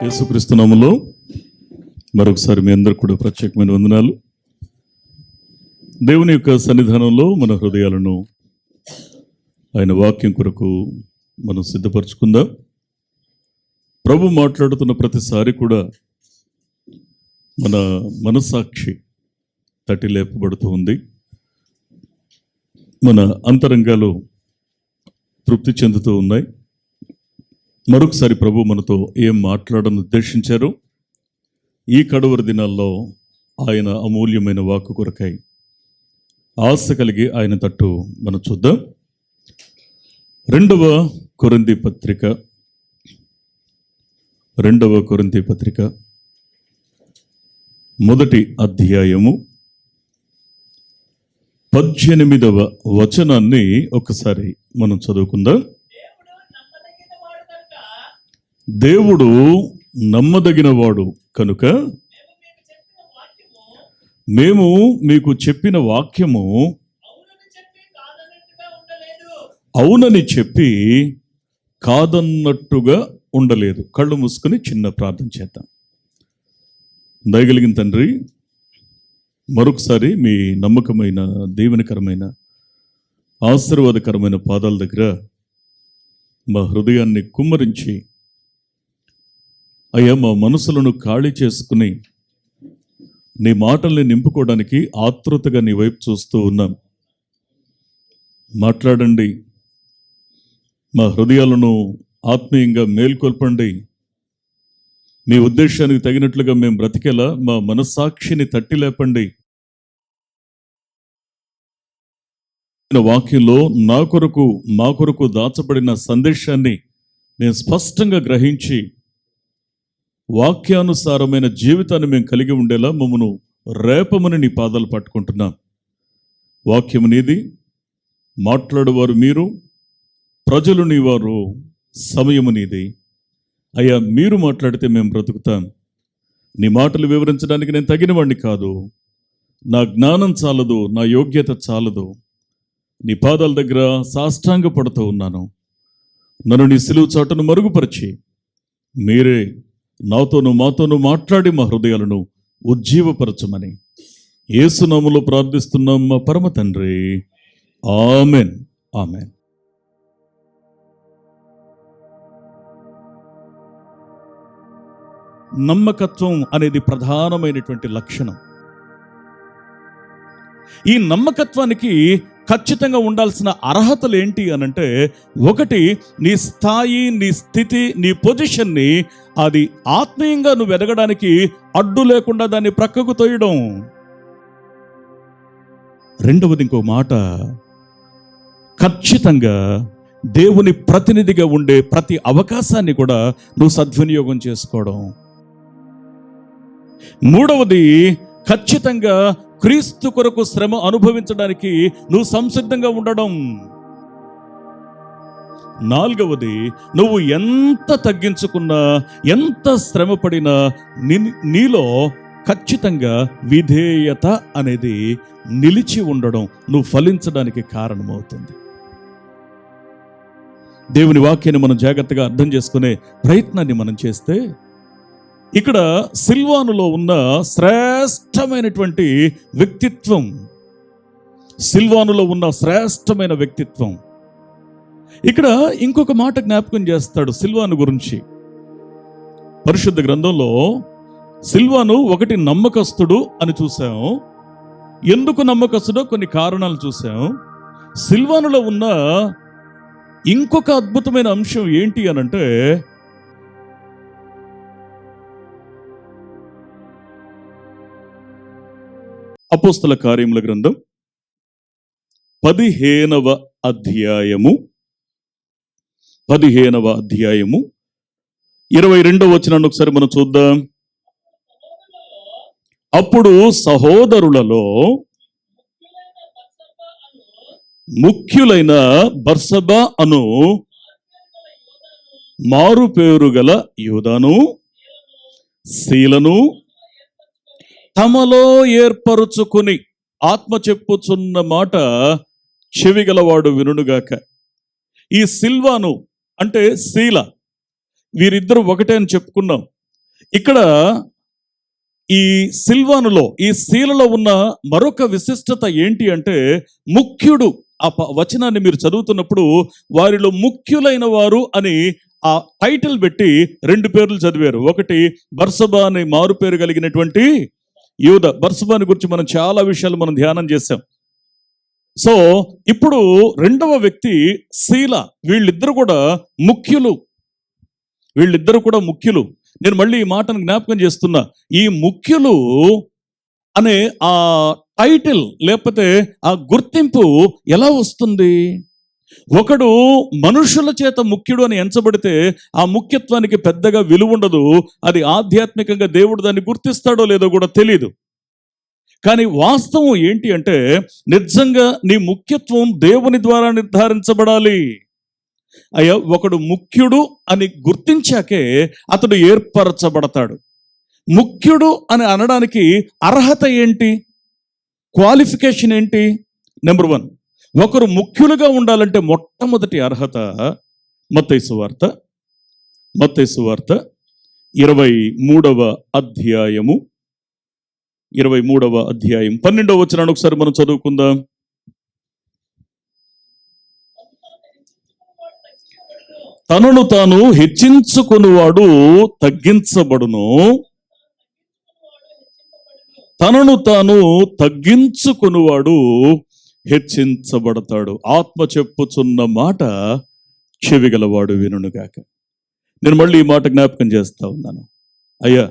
యేసుక్రీస్తు నామములో మరొకసారి మీ అందరికి కూడా ప్రత్యేకమైన వందనాలు. దేవుని యొక్క సన్నిధానంలో మన హృదయాలను ఆయన వాక్యం కొరకు మనం సిద్ధపరచుకుందాం. ప్రభు మాట్లాడుతున్న ప్రతిసారి కూడా మన మనస్సాక్షి తట్టి లేపబడుతూ ఉంది. మన అంతరంగాలు తృప్తి చెందుతూ ఉన్నాయి. మరొకసారి ప్రభు మనతో ఏం మాట్లాడని ఉద్దేశించారు, ఈ కడవరి దినాల్లో ఆయన అమూల్యమైన వాక్కు కొరకై ఆశ కలిగి ఆయన తట్టు మనం చూద్దాం. 2వ కొరింథీ పత్రిక మొదటి అధ్యాయము 18వ వచనాన్ని ఒకసారి మనం చదువుకుందాం. దేవుడు నమ్మదగినవాడు కనుక మేము మీకు చెప్పిన వాక్యము అవునని చెప్పి కాదన్నట్టుగా ఉండలేదు. కళ్ళు మూసుకొని చిన్న ప్రార్థన చేద్దాం. దయగలిగిన తండ్రి, మరొకసారి మీ నమ్మకమైన దీవెనకరమైన ఆశీర్వాదకరమైన పాదాల దగ్గర మా హృదయాన్ని కుమ్మరించి అయ్యా మా మనసులను ఖాళీ చేసుకుని నీ మాటల్ని నింపుకోవడానికి ఆతృతగా నీ వైపు చూస్తూ ఉన్నాం. మాట్లాడండి, మా హృదయాలను ఆత్మీయంగా మేల్కొల్పండి. మీ ఉద్దేశానికి తగినట్లుగా మేము బ్రతికేలా మా మనస్సాక్షిని తట్టి లేపండి. వాక్యంలో నా కొరకు మా కొరకు దాచబడిన సందేశాన్ని మేము స్పష్టంగా గ్రహించి వాక్యానుసారమైన జీవితాన్ని మేము కలిగి ఉండేలా మమ్మను రేపమని నీ పాదాలు పట్టుకుంటున్నాం. వాక్యము నీది, మాట్లాడువారు మీరు, ప్రజలు నీ వారు, సమయము నీది. అయ్యా మీరు మాట్లాడితే మేము బ్రతుకుతాం. నీ మాటలు వివరించడానికి నేను తగినవాడిని కాదు. నా జ్ఞానం చాలదు, నా యోగ్యత చాలదు. నీ పాదాల దగ్గర సాష్టాంగ పడుతూ ఉన్నాను. నన్ను నీ సిలువ చాటును మరుగుపరిచి మీరే నాతోనూ మాతోనూ మాట్లాడి మా హృదయాలను ఉజ్జీవపరచమని యేసునామములో ప్రార్థిస్తున్నాం మా పరమ తండ్రి. Amen, amen. నమ్మకత్వం అనేది ప్రధానమైనటువంటి లక్షణం. ఈ నమ్మకత్వానికి ఖచ్చితంగా ఉండాల్సిన అర్హతలు ఏంటి అనంటే, ఒకటి, నీ స్థాయి, నీ స్థితి, నీ పొజిషన్ని అది ఆత్మీయంగా నువ్వు ఎదగడానికి అడ్డు లేకుండా దాన్ని ప్రక్కకు తోయడం. రెండవది, ఇంకో మాట, ఖచ్చితంగా దేవుని ప్రతినిధిగా ఉండే ప్రతి అవకాశాన్ని కూడా నువ్వు సద్వినియోగం చేసుకోవడం. మూడవది, ఖచ్చితంగా క్రీస్తు కొరకు శ్రమ అనుభవించడానికి నువ్వు సంసిద్ధంగా ఉండడం. నాలుగవది, నువ్వు ఎంత తగ్గించుకున్నా, ఎంత శ్రమ పడినా నీలో ఖచ్చితంగా విధేయత అనేది నిలిచి ఉండడం నువ్వు ఫలించడానికి కారణమవుతుంది. దేవుని వాక్యాన్ని మనం జాగ్రత్తగా అర్థం చేసుకునే ప్రయత్నాన్ని మనం చేస్తే, ఇక్కడ సిల్వానులో ఉన్న శ్రేష్టమైనటువంటి వ్యక్తిత్వం, సిల్వానులో ఉన్న శ్రేష్టమైన వ్యక్తిత్వం. ఇక్కడ ఇంకొక మాట జ్ఞాపకం చేస్తాడు సిల్వాను గురించి. పరిశుద్ధ గ్రంథంలో సిల్వాను ఒకటి నమ్మకస్తుడు అని చూసాం. ఎందుకు నమ్మకస్తుడో కొన్ని కారణాలు చూసాం. సిల్వానులో ఉన్న ఇంకొక అద్భుతమైన అంశం ఏంటి అనంటే, అపోస్తల కార్యముల గ్రంథం 15వ అధ్యాయము 22వ వచనాన్ని ఒకసారి మనం చూద్దాం. అప్పుడు సహోదరులలో ముఖ్యులైన బర్సబా అను మారు పేరు గల యూదాను, శీలను తమలో ఏర్పరుచుకుని, ఆత్మ చెప్పుచున్న మాట చెవిగలవాడు వినుగాక. ఈ సిల్వాను అంటే శీల, వీరిద్దరూ ఒకటే అని చెప్పుకున్నాం. ఇక్కడ ఈ సిల్వానులో, ఈ శీలలో ఉన్న మరొక విశిష్టత ఏంటి అంటే, ముఖ్యుడు. ఆ వచనాన్ని మీరు చదువుతున్నప్పుడు వారిలో ముఖ్యులైన వారు అని ఆ టైటిల్ పెట్టి 2 పేర్లు చదివారు. ఒకటి బర్సబా అనే మారు పేరు కలిగినటువంటి యూదా. బర్సబాని గురించి మనం చాలా విషయాలు మనం ధ్యానం చేశాం. సో ఇప్పుడు రెండవ వ్యక్తి శీల. వీళ్ళిద్దరు కూడా ముఖ్యులు. నేను మళ్ళీ ఈ మాటను జ్ఞాపకం చేస్తున్నా. ఈ ముఖ్యులు అనే ఆ టైటిల్ లేకపోతే ఆ గుర్తింపు ఎలా వస్తుంది? ఒకడు మనుషుల చేత ముఖ్యుడు అని ఎంచబడితే ఆ ముఖ్యత్వానికి పెద్దగా విలువ ఉండదు. అది ఆధ్యాత్మికంగా దేవుడు దాన్ని గుర్తిస్తాడో లేదో కూడా తెలియదు. కానీ వాస్తవం ఏంటి అంటే, నిజంగా నీ ముఖ్యత్వం దేవుని ద్వారా నిర్ధారించబడాలి. అయ్యా, ఒకడు ముఖ్యుడు అని గుర్తించాకే అతడు ఏర్పరచబడతాడు. ముఖ్యుడు అని అనడానికి అర్హత ఏంటి? క్వాలిఫికేషన్ ఏంటి? నెంబర్ 1, ఒకరు ముఖ్యులుగా ఉండాలంటే మొట్టమొదటి అర్హత మత్తయి సువార్త 23వ అధ్యాయము 12వ వచనాన్ని ఒకసారి మనం చదువుకుందాం. తనను తాను హెచ్చించుకునివాడు తగ్గించబడును, తనను తాను తగ్గించుకునివాడు హెచ్చించబడతాడు. ఆత్మ చెప్పుచున్న మాట చెవిగలవాడు వినుగాక. నేను మళ్ళీ ఈ మాట జ్ఞాపకం చేస్తా ఉన్నాను. అయ్యా,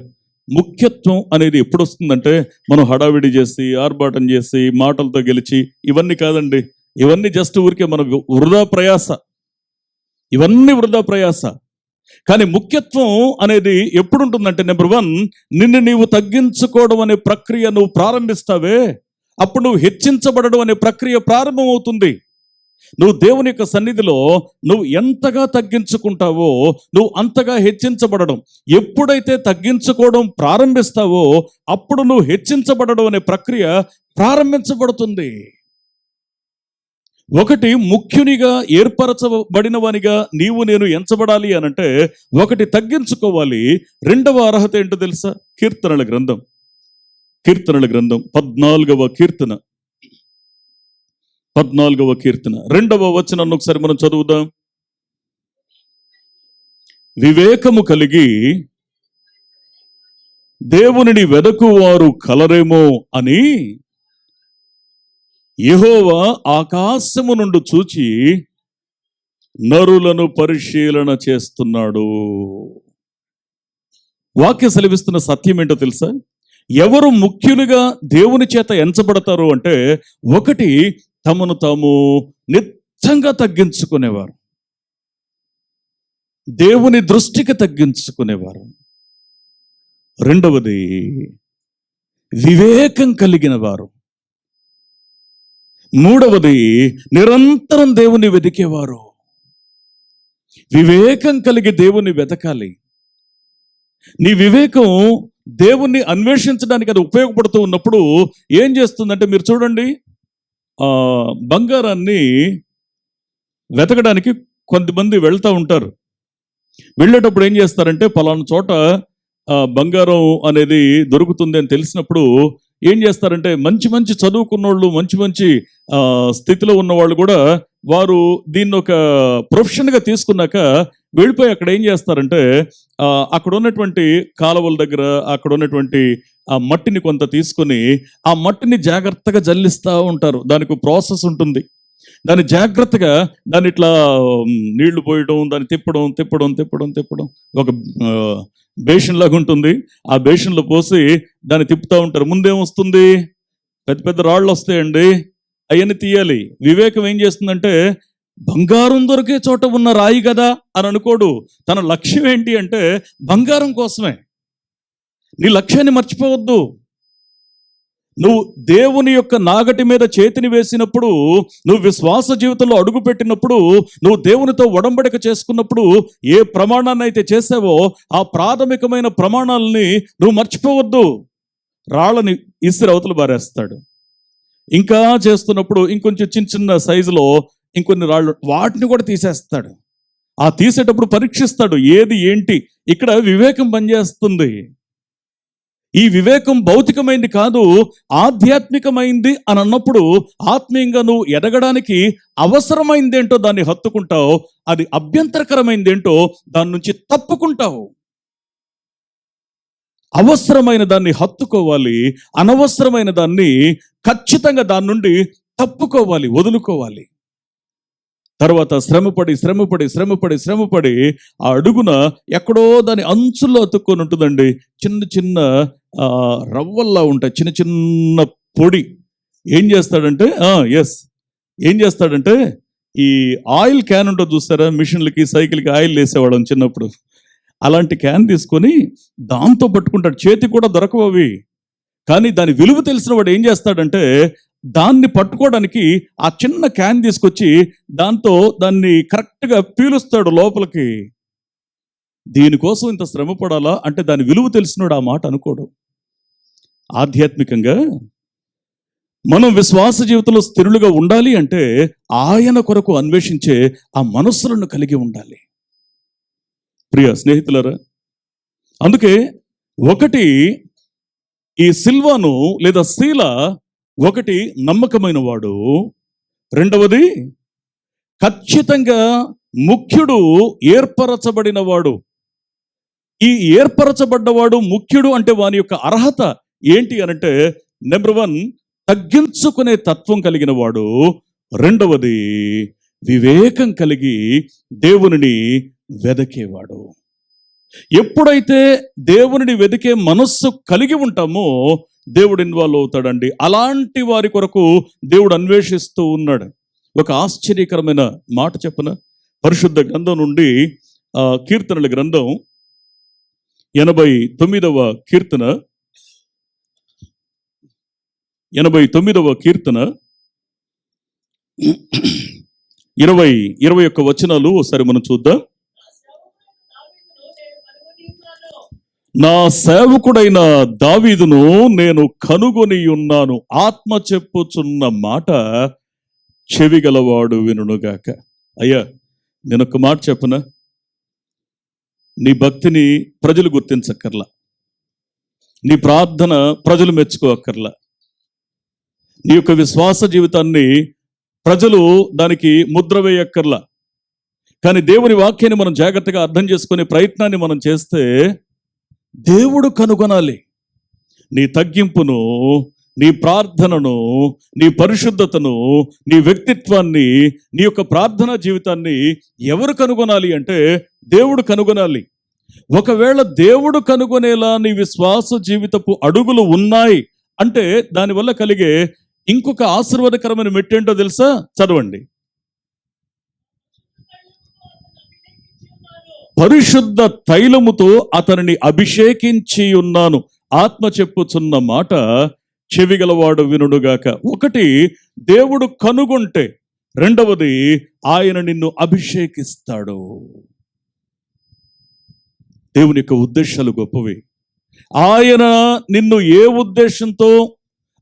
ముఖ్యత్వం అనేది ఎప్పుడు వస్తుందంటే, మనం హడావిడి చేసి, ఆర్భాటం చేసి, మాటలతో గెలిచి, ఇవన్నీ కాదండి. ఇవన్నీ జస్ట్ ఊరికే మన వృధా ప్రయాస. కానీ ముఖ్యత్వం అనేది ఎప్పుడు ఉంటుందంటే, నెంబర్ 1, నిన్ను నీవు తగ్గించుకోవడం అనే ప్రక్రియ నువ్వు ప్రారంభిస్తావే, అప్పుడు నువ్వు హెచ్చించబడడం అనే ప్రక్రియ ప్రారంభమవుతుంది. నువ్వు దేవుని యొక్క సన్నిధిలో నువ్వు ఎంతగా తగ్గించుకుంటావో నువ్వు అంతగా హెచ్చించబడడం. ఎప్పుడైతే తగ్గించుకోవడం ప్రారంభిస్తావో అప్పుడు నువ్వు హెచ్చించబడడం అనే ప్రక్రియ ప్రారంభించబడుతుంది. ఒకటి, ముఖ్యునిగా ఏర్పరచబడిన వానిగా నీవు నేను ఎంచబడాలి అనంటే ఒకటి తగ్గించుకోవాలి. రెండవ అర్హత ఏంటో తెలుసా? కీర్తనల గ్రంథం 14వ కీర్తన 2వ వచనాన్ని ఒకసారి మనం చదువుదాం. వివేకము కలిగి దేవునిని వెదకువారు కలరేమో అని యెహోవా ఆకాశము నుండి చూచి నరులను పరిశీలన చేస్తున్నాడు. వాక్య సెలవిస్తున్న సత్యం ఏంటో తెలుసా? ఎవరు ముఖ్యులుగా దేవుని చేత ఎంచబడతారు అంటే, ఒకటి, తమను తాము నిత్యంగా తగ్గించుకునేవారు, దేవుని దృష్టికి తగ్గించుకునేవారు. రెండవది, వివేకం కలిగిన వారు. మూడవది, నిరంతరం దేవుని వెతికేవారు. వివేకం కలిగి దేవుని వెతకాలి. నీ వివేకం దేవుణ్ణి అన్వేషించడానికి అది ఉపయోగపడుతూ ఉన్నప్పుడు ఏం చేస్తుందంటే, మీరు చూడండి, బంగారాన్ని వెతకడానికి కొంతమంది వెళ్తూ ఉంటారు. వెళ్ళేటప్పుడు ఏం చేస్తారంటే, పలానా చోట బంగారం అనేది దొరుకుతుంది అని తెలిసినప్పుడు ఏం చేస్తారంటే, మంచి మంచి చదువుకున్నోళ్ళు, మంచి మంచి స్థితిలో ఉన్నవాళ్ళు కూడా వారు దీన్ని ఒక ప్రొఫెషన్గా తీసుకున్నాక వెళ్ళిపోయి అక్కడ ఏం చేస్తారంటే, అక్కడ ఉన్నటువంటి కాలువల దగ్గర అక్కడ ఉన్నటువంటి ఆ మట్టిని కొంత తీసుకొని ఆ మట్టిని జాగ్రత్తగా జల్లిస్తూ ఉంటారు. దానికి ప్రాసెస్ ఉంటుంది. దాన్ని జాగ్రత్తగా దాన్ని ఇట్లా నీళ్లు పోయడం, దాన్ని తిప్పడం ఒక బేషన్ లాగా ఉంటుంది. ఆ బేషన్లో పోసి దాన్ని తిప్పుతూ ఉంటారు. ముందేమొస్తుంది? పెద్ద పెద్ద రాళ్ళు వస్తాయండి, అవన్నీ తీయాలి. వివేకం ఏం చేస్తుందంటే, బంగారం దొరికే చోట ఉన్న రాయి కదా అని అనుకోడు. తన లక్ష్యం ఏంటి అంటే బంగారం కోసమే. నీ లక్ష్యాన్ని మర్చిపోవద్దు. నువ్వు దేవుని యొక్క నాగటి మీద చేతిని వేసినప్పుడు, నువ్వు విశ్వాస జీవితంలో అడుగు పెట్టినప్పుడు, నువ్వు దేవునితో ఒడంబడిక చేసుకున్నప్పుడు ఏ ప్రమాణాన్ని అయితే చేసావో ఆ ప్రాథమికమైన ప్రమాణాలని నువ్వు మర్చిపోవద్దు. రాళ్ళని ఇసిరి అవతల బారేస్తాడు. ఇంకా చేస్తున్నప్పుడు ఇంకొంచెం చిన్న చిన్న సైజులో ఇంకొన్ని రాళ్ళు, వాటిని కూడా తీసేస్తాడు. ఆ తీసేటప్పుడు పరీక్షిస్తాడు, ఏది ఏంటి. ఇక్కడ వివేకం పనిచేస్తుంది. ఈ వివేకం భౌతికమైంది కాదు, ఆధ్యాత్మికమైంది అని అన్నప్పుడు ఆత్మీయంగా నువ్వు ఎదగడానికి అవసరమైందేంటో దాన్ని హత్తుకుంటావు, అది అభ్యంతరకరమైందేంటో దాని నుంచి తప్పుకుంటావు. అవసరమైన దాన్ని హత్తుకోవాలి, అనవసరమైన దాన్ని ఖచ్చితంగా దాని నుండి తప్పుకోవాలి, వదులుకోవాలి. తర్వాత శ్రమపడి ఆ అడుగున ఎక్కడో దాని అంచుల్లో అతుక్కొని ఉంటుందండి. చిన్న చిన్న రవ్వల్లా ఉంటాయి, చిన్న చిన్న పొడి. ఏం చేస్తాడంటే ఈ ఆయిల్ క్యాన్ ఉంటుంది చూస్తారా, మిషన్లకి సైకిల్కి ఆయిల్ వేసేవాళ్ళం చిన్నప్పుడు. అలాంటి క్యాన్ తీసుకొని దాంతో పట్టుకుంటాడు. చేతి కూడా దొరకవు అవి, కానీ దాని విలువ తెలిసిన వాడు ఏం చేస్తాడంటే దాన్ని పట్టుకోవడానికి ఆ చిన్న క్యాన్ తీసుకొచ్చి దాంతో దాన్ని కరెక్ట్గా పీలుస్తాడు లోపలికి. దీనికోసం ఇంత శ్రమ పడాలా అంటే దాని విలువ తెలిసినోడు ఆ మాట అనుకోడు. ఆధ్యాత్మికంగా మనం విశ్వాస జీవితంలో స్థిరులుగా ఉండాలి అంటే ఆయన కొరకు అన్వేషించే ఆ మనస్సులను కలిగి ఉండాలి. ప్రియ స్నేహితులారా, అందుకే ఒకటి ఈ సిల్వాను లేదా శీల, ఒకటి నమ్మకమైన వాడు, రెండవది ఖచ్చితంగా ముఖ్యుడు, ఏర్పరచబడిన వాడు. ఈ ఏర్పరచబడ్డవాడు ముఖ్యుడు అంటే వాని యొక్క అర్హత ఏంటి అనంటే, నెంబర్ 1 తగ్గించుకునే తత్వం కలిగిన వాడు, రెండవది వివేకం కలిగి దేవునిని వెదకేవాడు. ఎప్పుడైతే దేవునిని వెదికే మనస్సు కలిగి ఉంటామో దేవుడు ఇన్వాల్వ్ అవుతాడండి. అలాంటి వారి కొరకు దేవుడు అన్వేషిస్తూ ఉన్నాడు. ఒక ఆశ్చర్యకరమైన మాట చెప్పన, పరిశుద్ధ గ్రంథం నుండి కీర్తనల గ్రంథం 89వ కీర్తన 20 వచనాలు ఒకసారి మనం చూద్దాం. నా సేవకుడైన దావీదును నేను కనుగొని ఉన్నాను, ఆత్మ చెప్పుచున్న మాట చెవిగలవాడు వినుగాక. అయ్యా, నేనొక మాట చెప్పనా, నీ భక్తిని ప్రజలు గుర్తించక్కర్లా, నీ ప్రార్థన ప్రజలు మెచ్చుకోక్కర్లా, నీ యొక్క విశ్వాస జీవితాన్ని ప్రజలు దానికి ముద్ర వేయక్కర్లా. కానీ దేవుని వాక్యాన్ని మనం జాగ్రత్తగా అర్థం చేసుకునే ప్రయత్నాన్ని మనం చేస్తే దేవుడు కనుగొనాలి. నీ తగ్గింపును, నీ ప్రార్థనను, నీ పరిశుద్ధతను, నీ వ్యక్తిత్వాన్ని, నీ యొక్క ప్రార్థనా జీవితాన్ని ఎవరు కనుగొనాలి అంటే దేవుడు కనుగొనాలి. ఒకవేళ దేవుడు కనుగొనేలా నీ విశ్వాస జీవితపు అడుగులు ఉన్నాయి అంటే దానివల్ల కలిగే ఇంకొక ఆశీర్వాదకరమైన మెట్టేంటో తెలుసా? చదవండి. పరిశుద్ధ తైలముతో అతనిని అభిషేకించి ఉన్నాను, ఆత్మ చెప్పుచున్న మాట చెవిగలవాడు వినుడుగాక. ఒకటి దేవుడు కనుగొంటే, రెండవది ఆయన నిన్ను అభిషేకిస్తాడు. దేవుని యొక్క ఉద్దేశాలు గొప్పవి. ఆయన నిన్ను ఏ ఉద్దేశంతో,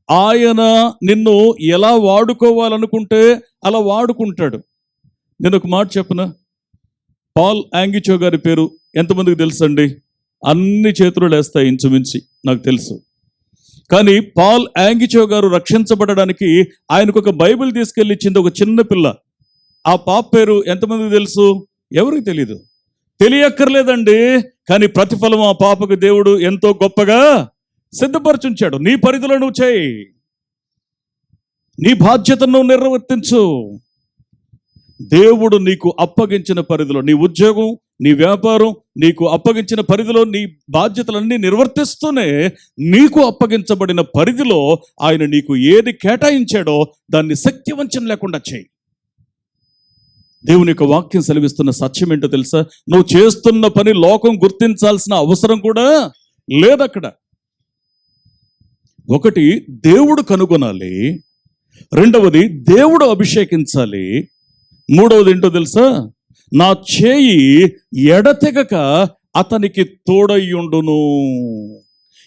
ఆయన నిన్ను ఎలా వాడుకోవాలనుకుంటే అలా వాడుకుంటాడు. నేను ఒక మాట చెప్పనా, పాల్ యాంగిచో గారి పేరు ఎంతమందికి తెలుసండి? అన్ని చేతులు లేస్తాయి ఇంచుమించి, నాకు తెలుసు. కానీ పాల్ యాంగిచో గారు రక్షించబడడానికి ఆయనకు ఒక బైబిల్ తీసుకెళ్ళి ఇచ్చింది ఒక చిన్న పిల్ల. ఆ పాప పేరు ఎంతమందికి తెలుసు? ఎవరికి తెలీదు, తెలియక్కర్లేదండి. కానీ ప్రతిఫలం ఆ పాపకు దేవుడు ఎంతో గొప్పగా సిద్ధపరచుంచాడు. నీ పరిధిలో నువ్వు చేయి, నీ బాధ్యతను నువ్వు నిర్వర్తించు. దేవుడు నీకు అప్పగించిన పరిధిలో, నీ ఉద్యోగం, నీ వ్యాపారం, నీకు అప్పగించిన పరిధిలో నీ బాధ్యతలన్నీ నిర్వర్తిస్తూనే నీకు అప్పగించబడిన పరిధిలో ఆయన నీకు ఏది కేటాయించాడో దాన్ని శక్తివంచన లేకుండా చేయి. దేవుని యొక్క వాక్యం సెలవిస్తున్న సత్యం ఏంటో తెలుసా? నువ్వు చేస్తున్న పని లోకం గుర్తించాల్సిన అవసరం కూడా లేదక్కడ. ఒకటి దేవుడు కనుగొనాలి, రెండవది దేవుడు అభిషేకించాలి, మూడవది ఏంటో తెలుసా? నా చేయి ఎడతెగక అతనికి తోడయ్యుండును.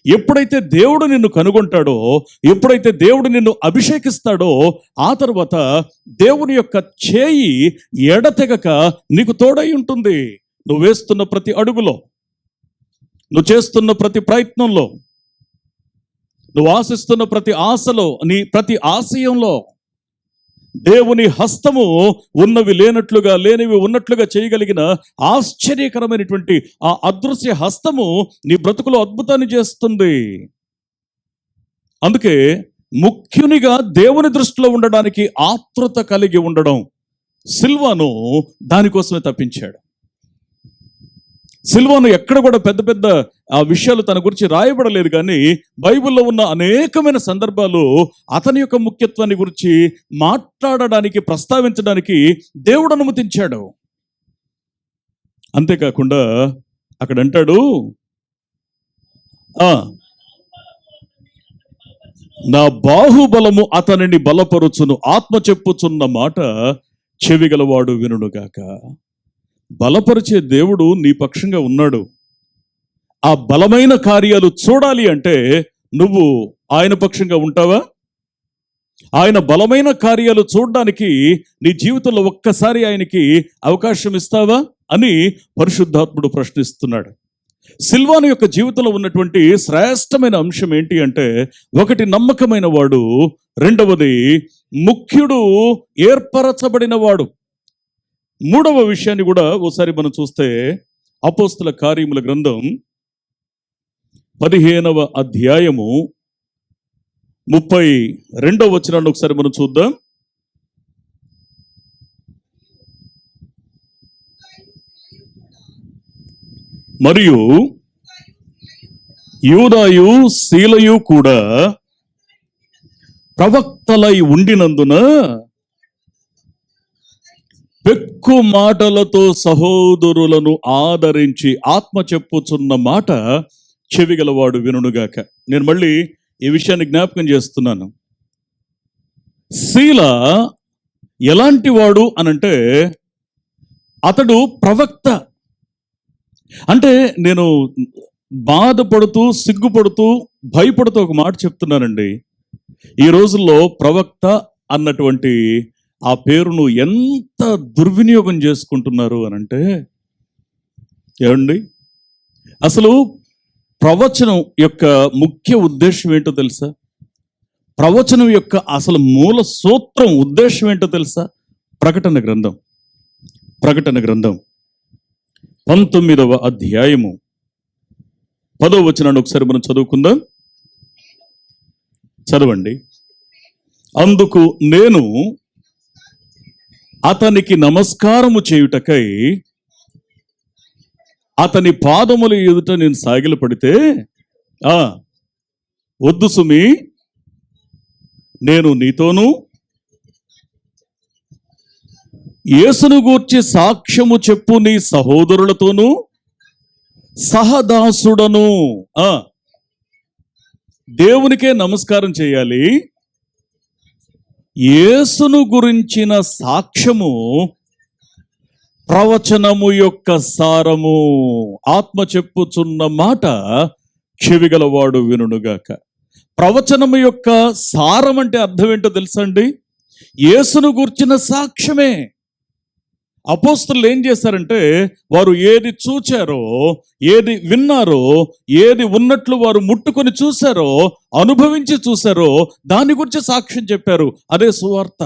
ఎప్పుడైతే దేవుడు నిన్ను కనుగొంటాడో, ఎప్పుడైతే దేవుడు నిన్ను అభిషేకిస్తాడో, ఆ తర్వాత దేవుని యొక్క చేయి ఎడతెగక నీకు తోడై ఉంటుంది. నువ్వు వేస్తున్న ప్రతి అడుగులో, నువ్వు చేస్తున్న ప్రతి ప్రయత్నంలో, నువ్వు ఆశిస్తున్న ప్రతి ఆశలో, నీ ప్రతి ఆశయంలో దేవుని హస్తము ఉన్నవి లేనట్లుగా, లేనివి ఉన్నట్లుగా చేయగలిగిన ఆశ్చర్యకరమైనటువంటి ఆ అదృశ్య హస్తము నీ బ్రతుకులో అద్భుతాన్ని చేస్తుంది. అందుకే ముఖ్యునిగా దేవుని దృష్టిలో ఉండడానికి ఆతృత కలిగి ఉండడం. సిల్వాను దానికోసమే తప్పించాడు. సిల్వాను ఎక్కడ కూడా పెద్ద పెద్ద ఆ విషయాలు తన గురించి రాయబడలేదు, కానీ బైబిల్లో ఉన్న అనేకమైన సందర్భాలు అతని యొక్క ముఖ్యత్వాన్ని గురించి మాట్లాడడానికి, ప్రస్తావించడానికి దేవుడు అనుమతించాడు. అంతేకాకుండా అక్కడ అంటాడు, నా బాహుబలము అతనిని బలపరుచును, ఆత్మ చెప్పుచున్న మాట చెవిగలవాడు వినుగాక. బలపరిచే దేవుడు నీ పక్షంగా ఉన్నాడు. ఆ బలమైన కార్యాలు చూడాలి అంటే నువ్వు ఆయన పక్షంగా ఉంటావా? ఆయన బలమైన కార్యాలు చూడడానికి నీ జీవితంలో ఒక్కసారి ఆయనకి అవకాశం ఇస్తావా అని పరిశుద్ధాత్ముడు ప్రశ్నిస్తున్నాడు. సిల్వాను యొక్క జీవితంలో ఉన్నటువంటి శ్రేష్టమైన అంశం ఏంటి అంటే, ఒకటి నమ్మకమైన వాడు, రెండవది ముఖ్యుడు, ఏర్పరచబడిన వాడు. మూడవ విషయాన్ని కూడా ఒకసారి మనం చూస్తే అపోస్తల కార్యముల గ్రంథం 15వ అధ్యాయము 32వ వచనాన్ని ఒకసారి మనం చూద్దాం. మరియు యూదాయు శీలయు కూడా ప్రవక్తలై ఉండినందున పెక్కు మాటలతో సహోదరులను ఆదరించి ఆత్మ చెప్పుచున్న మాట చెవిగలవాడు వినుగాక. నేను మళ్ళీ ఈ విషయాన్ని జ్ఞాపకం చేస్తున్నాను. శీల ఎలాంటి వాడు అనంటే, అతడు ప్రవక్త. అంటే నేను బాధపడుతూ, సిగ్గుపడుతూ, భయపడుతూ ఒక మాట చెప్తున్నానండి. ఈ రోజుల్లో ప్రవక్త అన్నటువంటి ఆ పేరును ఎంత దుర్వినియోగం చేసుకుంటున్నారు అనంటే, ఏమండి, అసలు ప్రవచనం యొక్క ముఖ్య ఉద్దేశం ఏంటో తెలుసా? ప్రవచనం యొక్క అసలు మూల సూత్రం, ఉద్దేశం ఏంటో తెలుసా? ప్రకటన గ్రంథం 19వ అధ్యాయము 10వ వచనాన్ని ఒకసారి మనం చదువుకుందాం. చదవండి. అందుకు నేను అతనికి నమస్కారము చేయుటకై అతని పాదముల ఎదుట నేను సాగిల పడితే, వద్దు సుమి, నేను నీతోనూ యేసును గూర్చి సాక్ష్యము చెప్పు నీ సహోదరులతోనూ సహదాసుడను. దేవునికే నమస్కారం చేయాలి. యేసును గురించిన సాక్ష్యము ప్రవచనము యొక్క సారము. ఆత్మ చెప్పుచున్న మాట చెవిగలవాడు వినుగాక. ప్రవచనము యొక్క సారం అంటే అర్థం ఏంటో తెలుసా అండి? యేసును గురించిన సాక్ష్యమే. అపోస్తలులు ఏం చేశారంటే, వారు ఏది చూచారో, ఏది విన్నారో, ఏది ఉన్నట్లు వారు ముట్టుకొని చూశారో, అనుభవించి చూశారో, దాని గురించి సాక్ష్యం చెప్పారు. అదే సువార్త.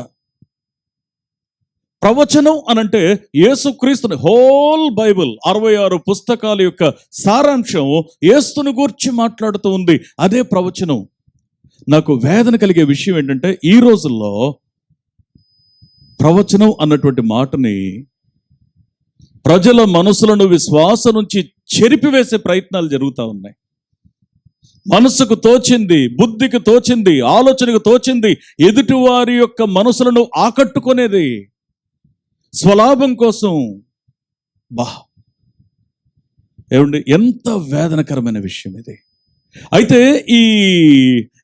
ప్రవచనం అనంటే యేసుక్రీస్తుని, హోల్ బైబిల్ 66 పుస్తకాల యొక్క సారాంశం యేసును గూర్చి మాట్లాడుతూ ఉంది. అదే ప్రవచనం. నాకు వేదన కలిగే విషయం ఏంటంటే, ఈ రోజుల్లో ప్రవచనం అన్నటువంటి మాటని ప్రజల మనసులను విశ్వాసం నుంచి చెరిపివేసే ప్రయత్నాలు జరుగుతూ ఉన్నాయి. మనసుకు తోచింది, బుద్ధికి తోచింది, ఆలోచనకు తోచింది ఎదుటివారి యొక్క మనసులను ఆకట్టుకునేది స్వలాభం కోసం. ఏమండి, ఎంత వేదనకరమైన విషయం ఇది. అయితే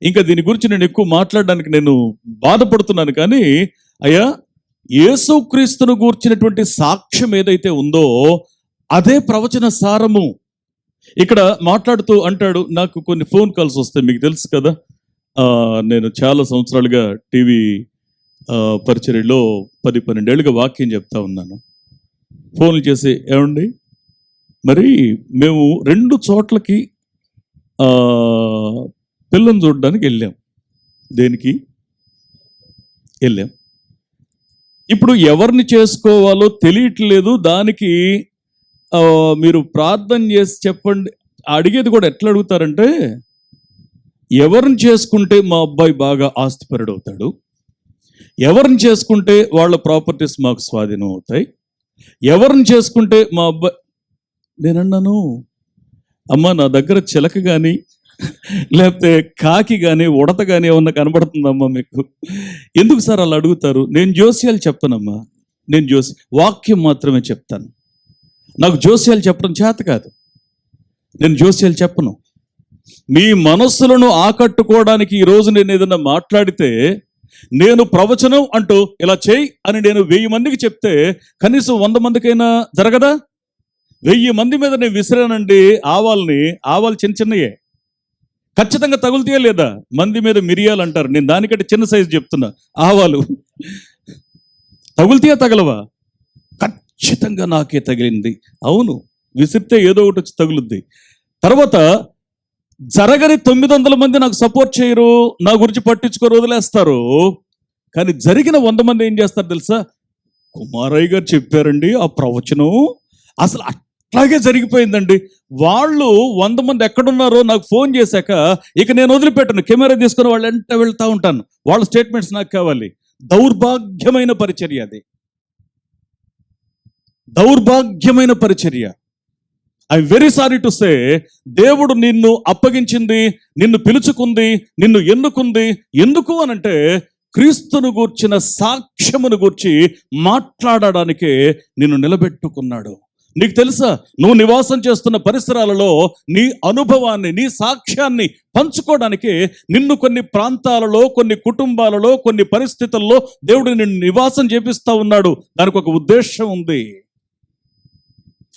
ఇంకా దీని గురించి నేను ఎక్కువ మాట్లాడడానికి నేను బాధపడుతున్నాను. కానీ అయ్యా, యేసుక్రీస్తును గూర్చినటువంటి సాక్ష్యం ఏదైతే ఉందో అదే ప్రవచన సారము. ఇక్కడ మాట్లాడుతూ అంటాడు, నాకు కొన్ని ఫోన్ కాల్స్ వస్తాయి, మీకు తెలుసు కదా. నేను చాలా సంవత్సరాలుగా టీవీ పరిచర్యలో 10-12 ఏళ్ళుగా వాక్యం చెప్తా ఉన్నాను. ఫోన్లు చేసి, ఏమండి మరి మేము 2 చోట్లకి పిల్లని చూడడానికి వెళ్ళాం. దేనికి వెళ్ళాం? ఇప్పుడు ఎవరిని చేసుకోవాలో తెలియట్లేదు. దానికి మీరు ప్రార్థన చేసి చెప్పండి. అడిగేది కూడా ఎట్లా అడుగుతారంటే, ఎవరిని చేసుకుంటే మా అబ్బాయి బాగా ఆస్తిపరుడవుతాడు, ఎవరిని చేసుకుంటే వాళ్ళ ప్రాపర్టీస్ మాకు స్వాధీనం అవుతాయి, ఎవరిని చేసుకుంటే మా అబ్బాయి. నేనన్నాను, అమ్మ నా దగ్గర చిలక కానీ లేకపోతే కాకి కానీ ఉడత కానీ ఏమన్నా కనబడుతుందమ్మా మీకు? ఎందుకు సార్ అలా అడుగుతారు? నేను జోస్యాలు చెప్పనమ్మా, నేను వాక్యం మాత్రమే చెప్తాను. నాకు జోస్యాలు చెప్పడం చేత కాదు, నేను జోస్యాలు చెప్పను. మీ మనస్సులను ఆకట్టుకోవడానికి ఈరోజు నేను ఏదైనా మాట్లాడితే, నేను ప్రవచనం అంటూ ఇలా చేయి అని నేను 1000 మందికి చెప్తే కనీసం 100 మందికైనా జరగదా? 1000 మంది మీద నేను విసిరానండి ఆవాలు చిన్న చిన్నయే, ఖచ్చితంగా తగులుతాయా లేదా? మంది మీద మిరియాలు అంటారు, నేను దానికంటే చిన్న సైజు చెప్తున్నా. ఆవాలు తగులుతాయా తగలవా? ఖచ్చితంగా నాకే తగిలింది. అవును, విసిరితే ఏదో ఒకటి వచ్చి తగులుద్ది. తర్వాత జరగని 900 మంది నాకు సపోర్ట్ చేయరు, నా గురించి పట్టించుకోరు, వదిలేస్తారు. కానీ జరిగిన 100 మంది ఏం చేస్తారు తెలుసా? కుమారయ్య గారు చెప్పారండి ఆ ప్రవచనం, అసలు అట్లాగే జరిగిపోయిందండి. వాళ్ళు 100 మంది ఎక్కడున్నారో నాకు ఫోన్ చేశాక ఇక నేను వదిలిపెట్టను, కెమెరా తీసుకుని వాళ్ళు వెంట వెళ్తూ ఉంటాను. వాళ్ళ స్టేట్మెంట్స్ నాకు కావాలి. దౌర్భాగ్యమైన పరిచర్య అది, దౌర్భాగ్యమైన పరిచర్య. I very sorry to say, దేవుడు నిన్ను అప్పగించింది, నిన్ను పిలుచుకుంది, నిన్ను ఎన్నుకుంది. ఎందుకు అనంటే క్రీస్తును గూర్చిన సాక్ష్యమును గూర్చి మాట్లాడడానికే నిన్ను నిలబెట్టుకున్నాడు. నీకు తెలుసా, నువ్వు నివాసం చేస్తున్న పరిసరాలలో నీ అనుభవాన్ని, నీ సాక్ష్యాన్ని పంచుకోవడానికి నిన్ను కొన్ని ప్రాంతాలలో, కొన్ని కుటుంబాలలో, కొన్ని పరిస్థితుల్లో దేవుడు నిన్ను నివాసం చేపిస్తా ఉన్నాడు. దానికి ఒక ఉద్దేశం ఉంది.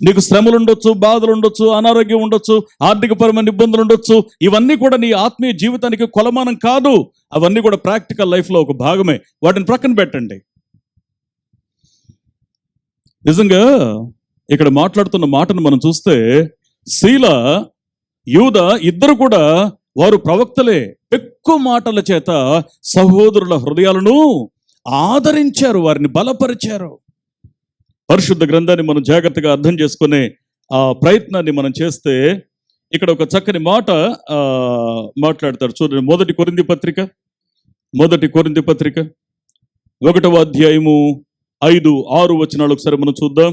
నీకు శ్రమలు ఉండొచ్చు, బాధలు ఉండొచ్చు, అనారోగ్యం ఉండొచ్చు, ఆర్థికపరమైన ఇబ్బందులు ఉండొచ్చు. ఇవన్నీ కూడా నీ ఆత్మీయ జీవితానికి కొలమానం కాదు. అవన్నీ కూడా ప్రాక్టికల్ లైఫ్లో ఒక భాగమే. వాటిని ప్రక్కన పెట్టండి. నిజంగా ఇక్కడ మాట్లాడుతున్న మాటను మనం చూస్తే, శీల, యూద ఇద్దరు కూడా వారు ప్రవక్తలే. ఎక్కువ మాటల చేత సహోదరుల హృదయాలను ఆదరించారు, వారిని బలపరిచారు. పరిశుద్ధ గ్రంథాన్ని మనం జాగ్రత్తగా అర్థం చేసుకునే ఆ ప్రయత్నాన్ని మనం చేస్తే, ఇక్కడ ఒక చక్కని మాట మాట్లాడతారు. చూడండి, 1 కొరింథీ పత్రిక 1వ అధ్యాయము 5-6 వచనాలు ఒకసారి మనం చూద్దాం.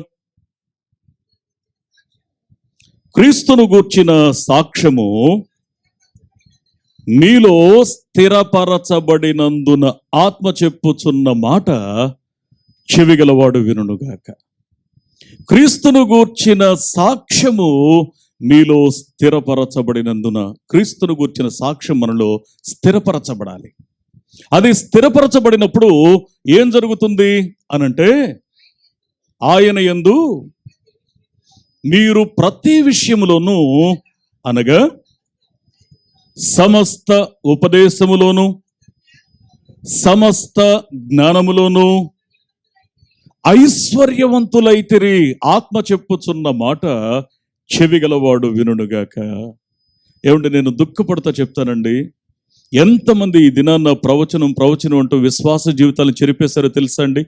క్రీస్తును గూర్చిన సాక్ష్యము మీలో స్థిరపరచబడినందున ఆత్మ చెప్పుచున్న మాట చెవిగలవాడు వినుగాక. క్రీస్తును గూర్చిన సాక్ష్యము మీలో స్థిరపరచబడినందున, క్రీస్తును గూర్చిన సాక్ష్యం మనలో స్థిరపరచబడాలి. అది స్థిరపరచబడినప్పుడు ఏం జరుగుతుంది అనంటే, ఆయన యందు మీరు ప్రతి విషయములోనూ, అనగా సమస్త ఉపదేశములోను, సమస్త జ్ఞానములోను ఐశ్వర్యవంతులైతిరి. ఆత్మ చెప్పుచున్న మాట చెవిగలవాడు వినుగాక. ఏమంటే, నేను దుఃఖపడతా చెప్తానండి, ఎంతమంది ఈ దినాన్న ప్రవచనం అంటూ విశ్వాస జీవితాలను చెరిపేశారో తెలుసా అండి?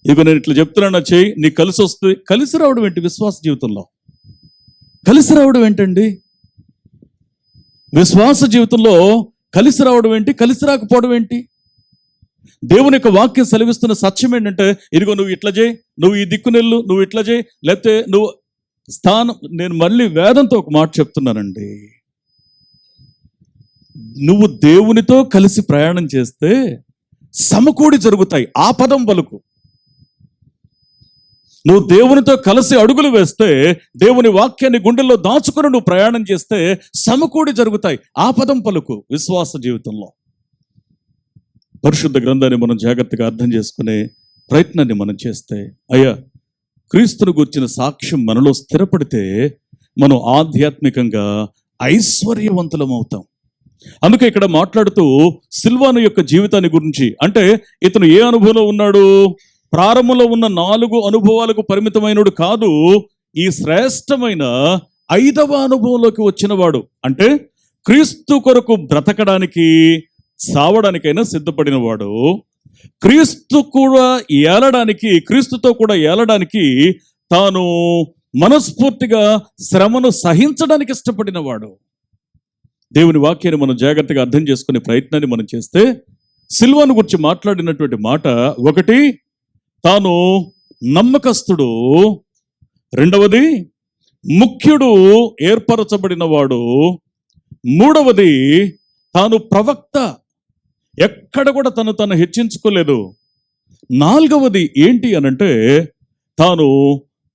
ఇక నేను ఇట్లా చెప్తున్నా, చెయ్యి నీకు కలిసి వస్తుంది. కలిసి రావడం ఏంటి? విశ్వాస జీవితంలో కలిసి రావడం ఏంటండి? విశ్వాస జీవితంలో కలిసి రావడం ఏంటి? కలిసి రాకపోవడం ఏంటి? దేవుని యొక్క వాక్యం సెలవిస్తున్న సత్యం ఏంటంటే, ఇదిగో నువ్వు ఇట్లా చేయి, నువ్వు ఈ దిక్కునెళ్ళు, నువ్వు ఇట్లా చేయి, లేకపోతే నువ్వు స్థానం. నేను మళ్ళీ వేదంతో ఒక మాట చెప్తున్నానండి, నువ్వు దేవునితో కలిసి ప్రయాణం చేస్తే సమకూడి జరుగుతాయి. ఆ పదం పలుకు. నువ్వు దేవునితో కలిసి అడుగులు వేస్తే, దేవుని వాక్యాన్ని గుండెల్లో దాచుకుని నువ్వు ప్రయాణం చేస్తే సమకూడి జరుగుతాయి. ఆ పదం పలుకు. విశ్వాస జీవితంలో పరిశుద్ధ గ్రంథాన్ని మనం జాగ్రత్తగా అర్థం చేసుకునే ప్రయత్నాన్ని మనం చేస్తే, అయ్యా క్రీస్తును గూర్చిన సాక్ష్యం మనలో స్థిరపడితే మనం ఆధ్యాత్మికంగా ఐశ్వర్యవంతులం అవుతాం. అందుకే ఇక్కడ మాట్లాడుతూ సిల్వాను యొక్క జీవితాన్ని గురించి, అంటే ఇతను ఏ అనుభవంలో ఉన్నాడు? ప్రారంభంలో ఉన్న 4 అనుభవాలకు పరిమితమైనడు కాదు, ఈ శ్రేష్టమైన 5వ అనుభవంలోకి వచ్చినవాడు. అంటే క్రీస్తు కొరకు బ్రతకడానికి, సావడానికైనా సిద్ధపడినవాడు, క్రీస్తుతో కూడా ఏలడానికి తాను మనస్ఫూర్తిగా శ్రమను సహించడానికి ఇష్టపడినవాడు. దేవుని వాక్యాన్ని మనం జాగ్రత్తగా అర్థం చేసుకునే ప్రయత్నాన్ని మనం చేస్తే, సిల్వాను గురించి మాట్లాడినటువంటి మాట, ఒకటి తాను నమ్మకస్తుడు, రెండవది ముఖ్యుడు, ఏర్పరచబడినవాడు, మూడవది తాను ప్రవక్త, ఎక్కడ కూడా తను హెచ్చించుకోలేదు, నాలుగవది ఏంటి అనంటే తాను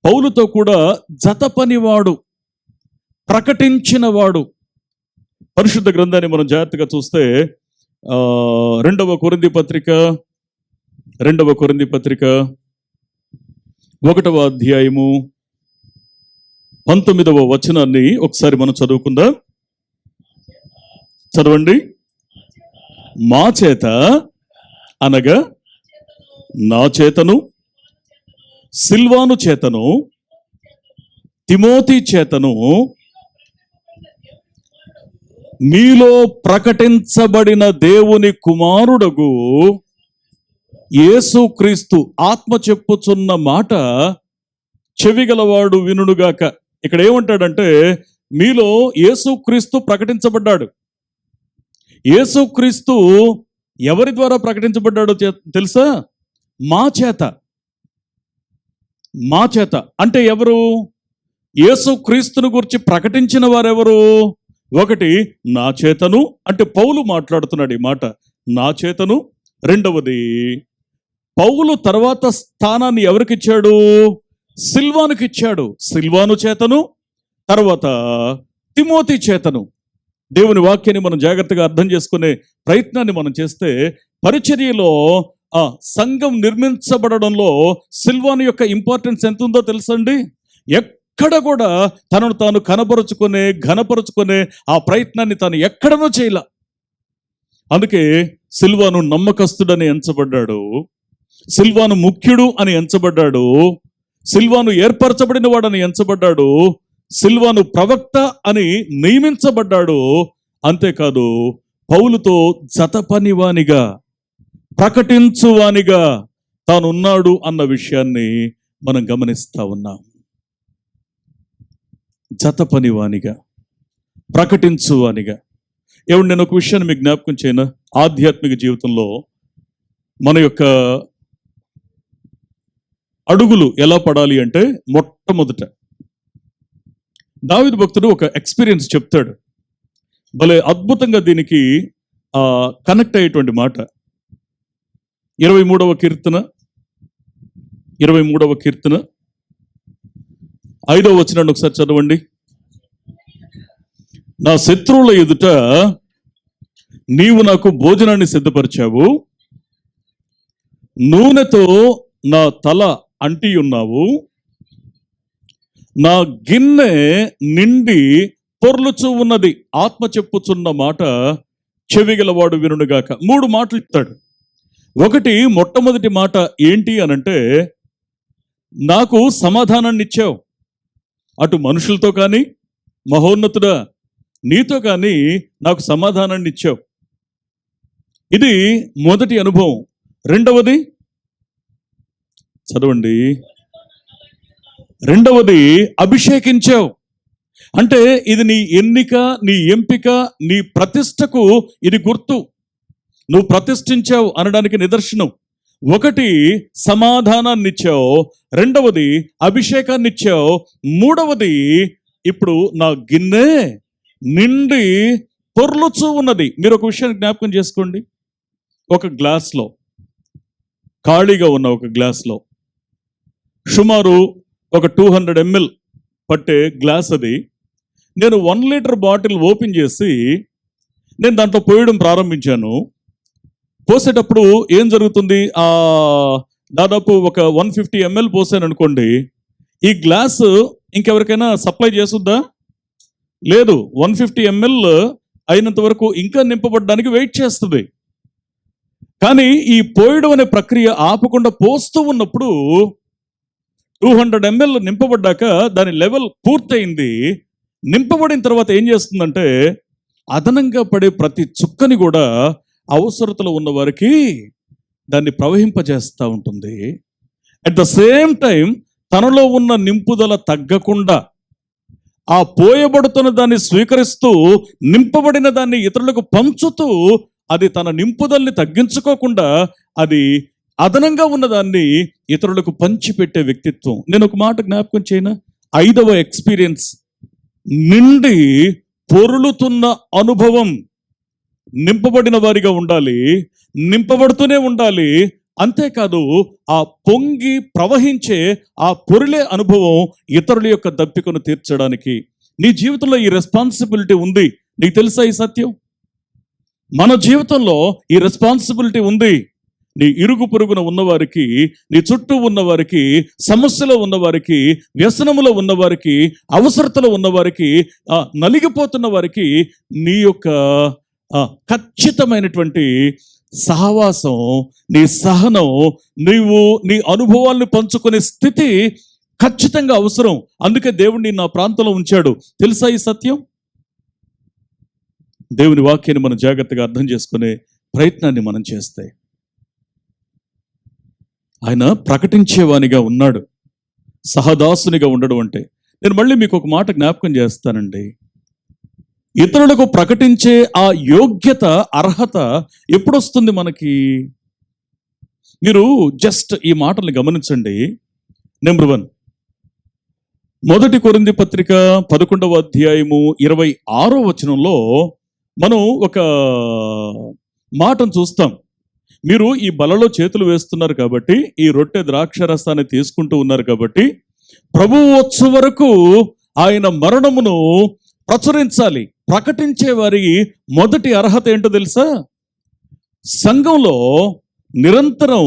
పౌలుతో కూడా జత పనివాడు, ప్రకటించినవాడు. పరిశుద్ధ గ్రంథాన్ని మనం జాగ్రత్తగా చూస్తే 2వ కొరింథీ పత్రిక 1వ అధ్యాయము 19వ వచనాన్ని ఒకసారి మనం చదువుకుందాం. చదవండి. మా చేత అనగా నా చేతను, సిల్వాను చేతను, తిమోతి చేతను మీలో ప్రకటించబడిన దేవుని కుమారుడగు యేసుక్రీస్తు ఆత్మ చెప్పుచున్న మాట చెవిగలవాడు వినుడుగాక. ఇక్కడ ఏమంటాడంటే, మీలో యేసుక్రీస్తు ప్రకటించబడ్డాడు. యేసుక్రీస్తు ఎవరి ద్వారా ప్రకటించబడ్డాడో తెలుసా? మా చేత. అంటే ఎవరు? యేసుక్రీస్తును గురించి ప్రకటించిన వారెవరు? ఒకటి నా చేతను, అంటే పౌలు మాట్లాడుతున్నాడు ఈ మాట, నా చేతను. రెండవది, పౌలు తర్వాత స్థానాన్ని ఎవరికి ఇచ్చాడు? సిల్వానుకి ఇచ్చాడు. సిల్వాను చేతను, తర్వాత తిమోతి చేతను. దేవుని వాక్యాన్ని మనం జాగ్రత్తగా అర్థం చేసుకునే ప్రయత్నాన్ని మనం చేస్తే, పరిచర్యలో సంఘం నిర్మించబడడంలో సిల్వాను యొక్క ఇంపార్టెన్స్ ఎంత ఉందో తెలుసండి. ఎక్కడ కూడా తనను తాను ఘనపరుచుకునే ఆ ప్రయత్నాన్ని తాను ఎక్కడనో చేయలే. అందుకే సిల్వాను నమ్మకస్తుడని ఎంచబడ్డాడు, సిల్వాను ముఖ్యుడు అని ఎంచబడ్డాడు, సిల్వాను ఏర్పరచబడిన వాడని ఎంచబడ్డాడు, సిల్వాను ప్రవక్త అని నియమించబడ్డాడు. అంతేకాదు, పౌలుతో జత పనివానిగా, ప్రకటించువానిగా తానున్నాడు అన్న విషయాన్ని మనం గమనిస్తా ఉన్నాం. జత పనివానిగా, ప్రకటించువానిగా. ఏమండి, నేను ఒక విషయాన్ని మీకు జ్ఞాపకం చేయను. ఆధ్యాత్మిక జీవితంలో మన యొక్క అడుగులు ఎలా పడాలి అంటే, మొట్టమొదట దావీదు భక్తుడు ఒక ఎక్స్పీరియన్స్ చెప్తాడు. భలే అద్భుతంగా దీనికి కనెక్ట్ అయ్యేటువంటి మాట. 23వ కీర్తన 5వ వచనాన్ని ఒకసారి చదవండి. నా శత్రువుల ఎదుట నీవు నాకు భోజనాన్ని సిద్ధపరిచావు, నూనెతో నా తల అంటి ఉన్నావు, నా గిన్నె నిండి పొర్లుచూ ఉన్నది. ఆత్మ చెప్పుచున్న మాట చెవిగలవాడు వినుడుగాక. 3 మాటలు ఇస్తాడు. ఒకటి, మొట్టమొదటి మాట ఏంటి అనంటే, నాకు సమాధానాన్ని ఇచ్చావు. అటు మనుషులతో కానీ, మహోన్నతుడా నీతో కానీ నాకు సమాధానాన్ని ఇచ్చావు. ఇది మొదటి అనుభవం. రెండవది చదవండి. రెండవది, అభిషేకించావు. అంటే ఇది నీ ఎన్నిక, నీ ఎంపిక, నీ ప్రతిష్టకు ఇది గుర్తు. నువ్వు ప్రతిష్ఠించావు అనడానికి నిదర్శనం. ఒకటి, సమాధానాన్ని ఇచ్చావు. రెండవది, అభిషేకాన్ని ఇచ్చావు. మూడవది, ఇప్పుడు నా గిన్నె నిండి పొర్లుచూ ఉన్నది. మీరు ఒక విషయాన్ని జ్ఞాపకం చేసుకోండి. ఒక గ్లాస్లో, ఖాళీగా ఉన్న ఒక గ్లాస్లో, సుమారు ఒక 200 ml పట్టే గ్లాస్ అది. నేను 1 లీటర్ బాటిల్ ఓపెన్ చేసి నేను దాంట్లో పోయడం ప్రారంభించాను. పోసేటప్పుడు ఏం జరుగుతుంది? దాదాపు ఒక 150 ml పోసాను అనుకోండి. ఈ గ్లాసు ఇంకెవరికైనా సప్లై చేసుద్దా? లేదు. 150 ml అయినంత వరకు ఇంకా నింపబడడానికి వెయిట్ చేస్తుంది. కానీ ఈ పోయడం అనే ప్రక్రియ ఆపకుండా పోస్తూ ఉన్నప్పుడు 200 ml నింపబడ్డాక దాని లెవెల్ పూర్తయింది. నింపబడిన తర్వాత ఏం చేస్తుందంటే అదనంగా పడే ప్రతి చుక్కని కూడా అవసరతలో ఉన్న వారికి దాన్ని ప్రవహింపజేస్తూ ఉంటుంది. అట్ ద సేమ్ టైం తనలో ఉన్న నింపుదల తగ్గకుండా ఆ పోయబడుతున్న దాన్ని స్వీకరిస్తూ నింపబడిన దాన్ని ఇతరులకు పంచుతూ అది తన నింపుదల్ని తగ్గించుకోకుండా అది అదనంగా ఉన్నదాన్ని ఇతరులకు పంచిపెట్టే వ్యక్తిత్వం. నేను ఒక మాట జ్ఞాపకం చేయనా? 5వ ఎక్స్పీరియన్స్, నిండి పొరులుతున్న అనుభవం. నింపబడిన వారిగా ఉండాలి, నింపబడుతూనే ఉండాలి. అంతేకాదు ఆ పొంగి ప్రవహించే ఆ పొరిలే అనుభవం ఇతరుల యొక్క దప్పికను తీర్చడానికి. నీ జీవితంలో ఈ రెస్పాన్సిబిలిటీ ఉంది. నీకు తెలుసా ఈ సత్యం? మన జీవితంలో ఈ రెస్పాన్సిబిలిటీ ఉంది. నీ ఇరుగు పొరుగున ఉన్నవారికి, నీ చుట్టూ ఉన్నవారికి, సమస్యలో ఉన్నవారికి, వ్యసనములో ఉన్నవారికి, అవసరతలో ఉన్నవారికి, నలిగిపోతున్న వారికి నీ యొక్క ఖచ్చితమైనటువంటి సహవాసం, నీ సహనం, నీ అనుభవాలను పంచుకునే స్థితి ఖచ్చితంగా అవసరం. అందుకే దేవుడిని నా ప్రాంతంలో ఉంచాడు. తెలుసా ఈ సత్యం? దేవుని వాక్యాన్ని మనం జాగ్రత్తగా అర్థం చేసుకునే ప్రయత్నాన్ని మనం చేస్తే ఆయన ప్రకటించేవానిగా ఉన్నాడు. సహదాసునిగా ఉండడం అంటే, నేను మళ్ళీ మీకు ఒక మాట జ్ఞాపకం చేస్తానండి. ఇతరులకు ప్రకటించే ఆ యోగ్యత, అర్హత ఎప్పుడొస్తుంది మనకి? మీరు జస్ట్ ఈ మాటల్ని గమనించండి. నెంబర్ 1, 1 కొరింథీ పత్రిక 11వ అధ్యాయము 26వ వచనంలో మనం ఒక మాటను చూస్తాం. మీరు ఈ బలలో చేతులు వేస్తున్నారు కాబట్టి, ఈ రొట్టె ద్రాక్షరసాన్ని తీసుకుంటూ ఉన్నారు కాబట్టి, ప్రభువు వచ్చు వరకు ఆయన మరణమును ప్రచురించాలి. ప్రకటించే వారి మొదటి అర్హత ఏంటో తెలుసా? సంఘంలో నిరంతరం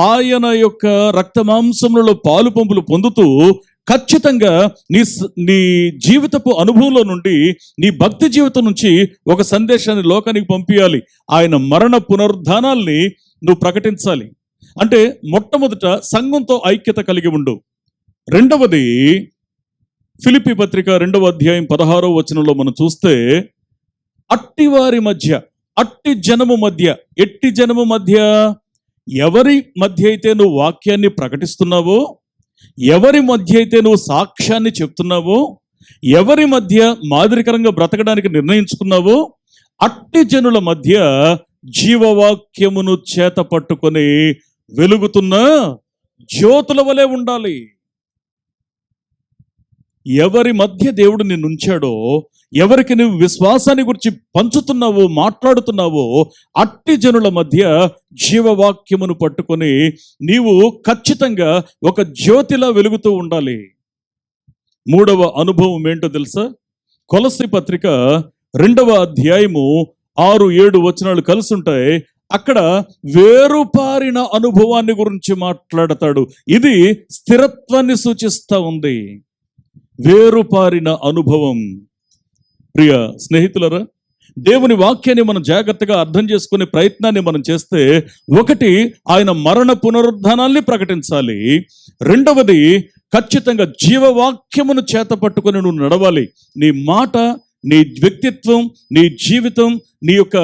ఆయన యొక్క రక్తమాంసములలో పాలు పంపులు పొందుతూ ఖచ్చితంగా నీ జీవితపు అనుభవంలో నుండి, నీ భక్తి జీవితం నుంచి ఒక సందేశాన్ని లోకానికి పంపించాలి. ఆయన మరణ పునరుద్ధానాల్ని నువ్వు ప్రకటించాలి. అంటే మొట్టమొదట సంఘంతో ఐక్యత కలిగి ఉండు. రెండవది, ఫిలిప్పీ పత్రిక 2వ అధ్యాయం 16వ వచనంలో మనం చూస్తే, అట్టివారి మధ్య, అట్టి జనము మధ్య, ఎట్టి జనము మధ్య, ఎవరి మధ్య అయితే నువ్వు వాక్యాన్ని ప్రకటిస్తున్నావో, ఎవరి మధ్య అయితే నువ్వు సాక్ష్యాన్ని చెప్తున్నావో, ఎవరి మధ్య మాదిరికరంగా బ్రతకడానికి నిర్ణయించుకున్నావో, అట్టి జనుల మధ్య జీవవాక్యమును చేత పట్టుకొని వెలుగుతున్న జ్యోతుల వలె ఉండాలి. ఎవరి మధ్య దేవుడు నిన్ను ఉంచాడో, ఎవరికి నువ్వు విశ్వాసాన్ని గురించి పంచుతున్నావో, మాట్లాడుతున్నావో, అట్టి జనుల మధ్య జీవవాక్యమును పట్టుకొని నీవు ఖచ్చితంగా ఒక జ్యోతిలా వెలుగుతూ ఉండాలి. 3వ అనుభవం ఏంటో తెలుసా? కొలస్సీ పత్రిక 2వ అధ్యాయము 6-7 వచనాలు కలిసి ఉంటాయి. అక్కడ వేరుపారిన అనుభవాన్ని గురించి మాట్లాడతాడు. ఇది స్థిరత్వాన్ని సూచిస్తూ ఉంది. వేరుపారిన అనుభవం. ప్రియ స్నేహితులరా, దేవుని వాక్యాన్ని మనం జాగ్రత్తగా అర్థం చేసుకునే ప్రయత్నాన్ని మనం చేస్తే, 1, ఆయన మరణ పునరుద్ధానాల్ని ప్రకటించాలి. 2వది, ఖచ్చితంగా జీవవాక్యమును చేత పట్టుకొని నువ్వు నడవాలి. నీ మాట, నీ వ్యక్తిత్వం, నీ జీవితం, నీ యొక్క